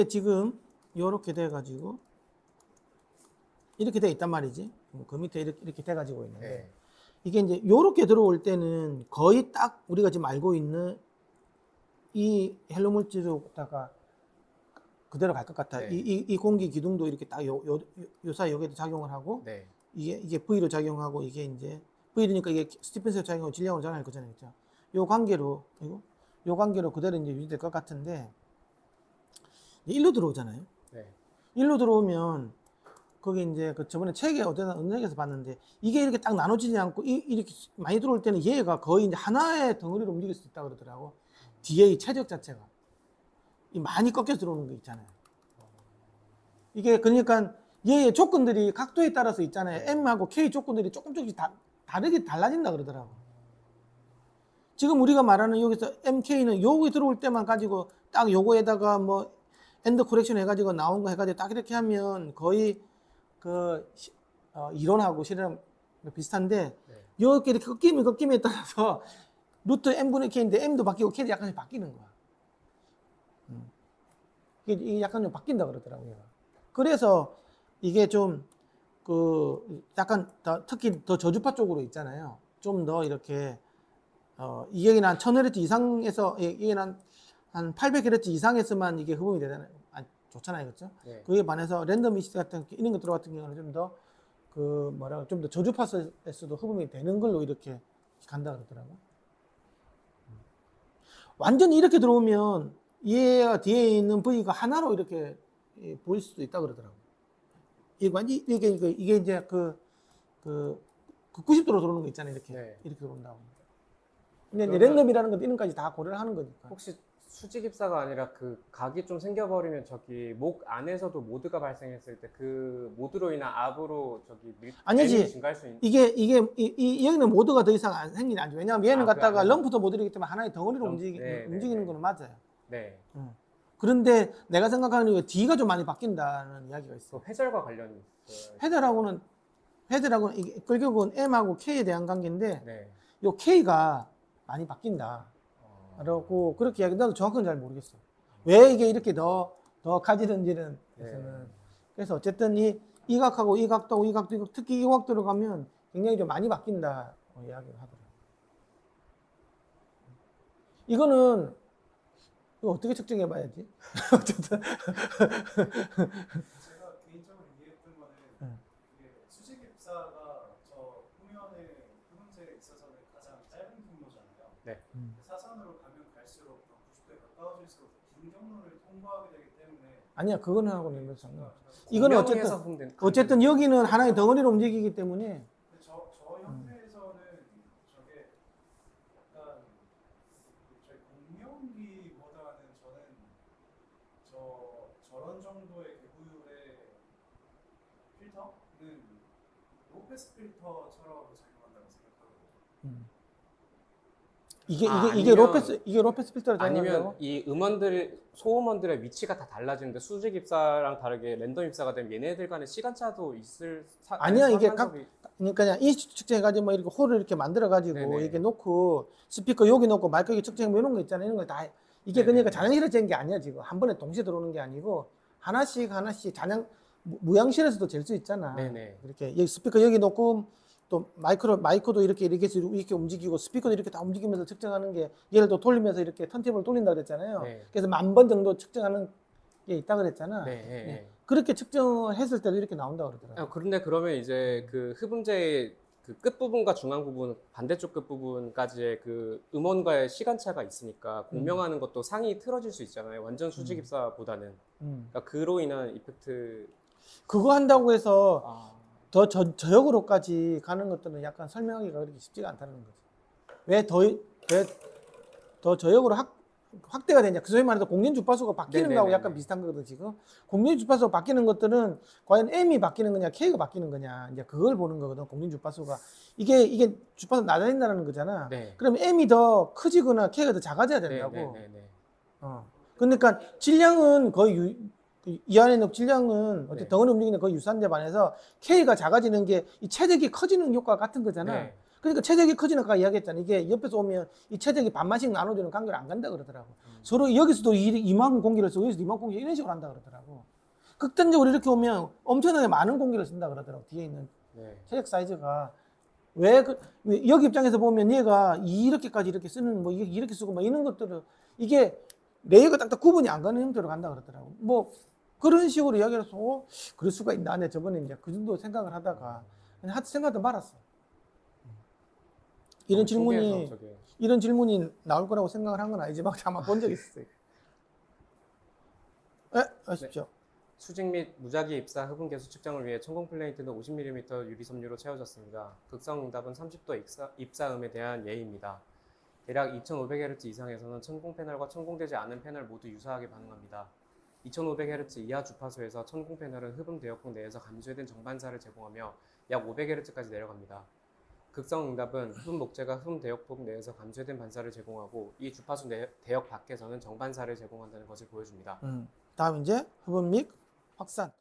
지금 이렇게 돼가지고 이렇게 돼 있단 말이지. 그 밑에 이렇게 돼가지고 있는데 네. 이게 이제 이렇게 들어올 때는 거의 딱 우리가 지금 알고 있는 이 헬로 물질로다가 그대로 갈 것 같아. 네. 이 공기 기둥도 이렇게 딱 요 사이 여기도 작용을 하고 네. 이게 V로 작용하고 이게 이제 V니까 이게 스티펜스로 작용하고 질량으로 작용할 거잖아요, 그렇죠? 요 관계로 요 관계로 그대로 이제 유지될 것 같은데 일로 들어오잖아요. 네. 일로 들어오면 거기 이제 그 저번에 책에 어느 책에서 봤는데 이게 이렇게 딱 나눠지지 않고 이렇게 많이 들어올 때는 얘가 거의 이제 하나의 덩어리로 움직일 수 있다 그러더라고. 뒤에 이 최적 자체가 이 많이 꺾여 들어오는 거 있잖아요. 이게 그러니까 얘의 조건들이 각도에 따라서 있잖아요. M하고 K 조건들이 조금씩 다르게 달라진다 그러더라고. 지금 우리가 말하는 여기서 MK는 여기 들어올 때만 가지고 딱 요거에다가 뭐 엔드 코렉션 해가지고 나온 거 해가지고 딱 이렇게 하면 거의 그 이론하고 실험 비슷한데 네. 이렇게 꺾임에 따라서 루트 M분의 K인데 M도 바뀌고 K도 약간씩 바뀌는 거야. 이게 약간 좀 바뀐다 그러더라고요. 그래서 이게 좀 그 약간 특히 더 저주파 쪽으로 있잖아요. 좀 더 이렇게 이게 한 1000Hz 이상에서 이게 한 한 800Hz 이상에서만 이게 흡음이 되잖아요. 좋잖아요, 그렇죠? 네. 그에 반해서 랜덤 이시트 같은 이런 것들 같은 경우는 좀 더 그 뭐라 좀 더 저주파수에서도 흡음이 되는 걸로 이렇게 간다 그러더라고. 완전히 이렇게 들어오면 얘가 뒤에 있는 V가 하나로 이렇게 보일 수도 있다 그러더라고. 이게 완전 이게 이제 그 90도로 들어오는 거 있잖아요, 이렇게 네. 이렇게 들어온다고. 근데 이제 그러면- 랜덤이라는 것도 이런까지 다 고려를 하는 거니까. 혹시 수직 입사가 아니라 그 각이 좀 생겨버리면 저기 목 안에서도 모드가 발생했을 때 그 모드로 인한 압으로 저기 아니지. N이 증가할 수 있는 여기는 모드가 더 이상 안 생기지 않죠. 왜냐하면 얘는 그 갖다가 안에서. 럼프터 모드이기 때문에 하나의 덩어리로 네, 움직이는 네. 거는 맞아요. 네. 그런데 내가 생각하는 게 D가 좀 많이 바뀐다는 이야기가 있어. 그 회절과 관련이 있어요. 헤드라고는 이게 결국은 M하고 K에 대한 관계인데 네. 요 K가 많이 바뀐다. 어, 라고 그렇게 이야기. 나도 정확한 잘 모르겠어. 왜 이게 이렇게 더 가지는지는. 네. 그래서 어쨌든 이 각하고 이 각도하고 이 각도 특히 이 각도로 가면 굉장히 좀 많이 바뀐다 이야기를 하더라고요. 이거 어떻게 측정해 봐야지? 어쨌든 제가 개인적으로 이해했던 거는 응. 이게 수직 입사가 저 후면의 흡음재에 있어서는 가장 짧은 경로잖아요. 네. 사선으로 가면 갈수록 90도에 가까워질수록 긴 경로를 통과하게 되기 때문에 아니야, 그거는 하고 있는 상관. 이거는 공명에서 흡음된- 어쨌든 여기는 하나의 덩어리로 움직이기 때문에 근데 저 형태에서는 저게 약간 저희 공명기보다는 저는 저런 정도의 개구율의 필터는 로페스 필터처럼 작용한다고 생각하거든요. 이게 로페스 필터를 아니면 작용한다고? 이 소음원들의 위치가 다 달라지는데 수직 입사랑 다르게 랜덤 입사가 되면 얘네들 간의 시간차도 있을 아니야, 이게 상관성이- 그러니까 그냥 이 측정해가지고 뭐 이렇게 홀을 이렇게 만들어가지고 네네. 이렇게 놓고 스피커 여기 놓고 마이크 여기 측정해 뭐 이런 거 있잖아요. 이런 거 다 이게 네네. 그러니까 자연스레 잰 게 아니야 지금 한 번에 동시에 들어오는 게 아니고 하나씩 무향실에서도 잴 수 있잖아. 네네. 이렇게 여기 스피커 여기 놓고 또 마이크도 이렇게 해서 이렇게 움직이고 스피커도 이렇게 다 움직이면서 측정하는 게 얘를 또 돌리면서 이렇게 턴테이블을 돌린다 그랬잖아요. 네. 그래서 10,000번 정도 측정하는 게 있다 그랬잖아. 네, 네, 네. 그렇게 측정했을 때도 이렇게 나온다 그러더라고요. 그런데 그러면 이제 그 흡음재의 그 끝부분과 중앙 부분, 반대쪽 끝부분까지의 그 음원과의 시간차가 있으니까 공명하는 것도 상이 틀어질 수 있잖아요. 완전 수직 입사보다는. 그러니까 그로 인한 이펙트. 그거 한다고 해서 아, 더 저역으로까지 가는 것들은 약간 설명하기가 그렇게 쉽지가 않다는 거지. 왜 더 저역으로 확대가 되냐. 그 소위 말해서 공전 주파수가 바뀌는 거하고 약간 비슷한 거거든, 지금. 공전 주파수가 바뀌는 것들은 과연 M이 바뀌는 거냐, K가 바뀌는 거냐. 이제 그걸 보는 거거든, 공전 주파수가. 이게 주파수 낮아진다는 거잖아. 네. 그러면 M이 더 커지거나 K가 더 작아져야 네, 된다고. 네, 네, 네. 그러니까 질량은 거의 이 안에 있는 질량은 어쨌든 네. 덩어리 움직이는 거의 유사한데 반해서 K가 작아지는 게 이 체적이 커지는 효과가 같은 거잖아. 네. 그러니까 체적이 커지는 아까 이야기했잖아. 이게 옆에서 오면 이 체적이 반만씩 나눠주는 관계를 안 간다 그러더라고. 서로 여기서도 이만큼 공기를 쓰고 여기서 이만큼 공기 이런 식으로 한다 그러더라고. 극단적으로 이렇게 오면 엄청나게 많은 공기를 쓴다 그러더라고. 뒤에 있는 네. 체적 사이즈가 왜 여기 입장에서 보면 얘가 이렇게까지 이렇게 쓰는 뭐 이렇게 쓰고 뭐 이런 것들은 이게 레이어가 딱딱 구분이 안 가는 형태로 간다 그러더라고. 뭐 그런 식으로 이야기를 해서 그럴 수가 있나. 근데 저번에 이제 그 정도 생각을 하다가 그냥 하도 생각도 말았어. 이런 신기해서 저게. 이런 질문이 나올 거라고 생각을 한 건 아니지만 아마 본 적이 있어요. 아십시오. 수직 및 무작위 입사 흡음 계수 측정을 위해 천공 플레이트는 50mm 유리 섬유로 채워졌습니다. 극성 응답은 30도 입사음에 대한 예입니다. 대략 2500Hz 이상에서는 천공 패널과 천공되지 않은 패널 모두 유사하게 반응합니다. 2500Hz 이하 주파수에서 천공 패널은 흡음 대역폭 내에서 감소된 정반사를 제공하며 약 500Hz까지 내려갑니다. 극성 응답은 흡음 목재가 흡음 대역폭 내에서 감소된 반사를 제공하고 이 주파수 대역 밖에서는 정반사를 제공한다는 것을 보여줍니다. 다음 이제 흡음 및 확산.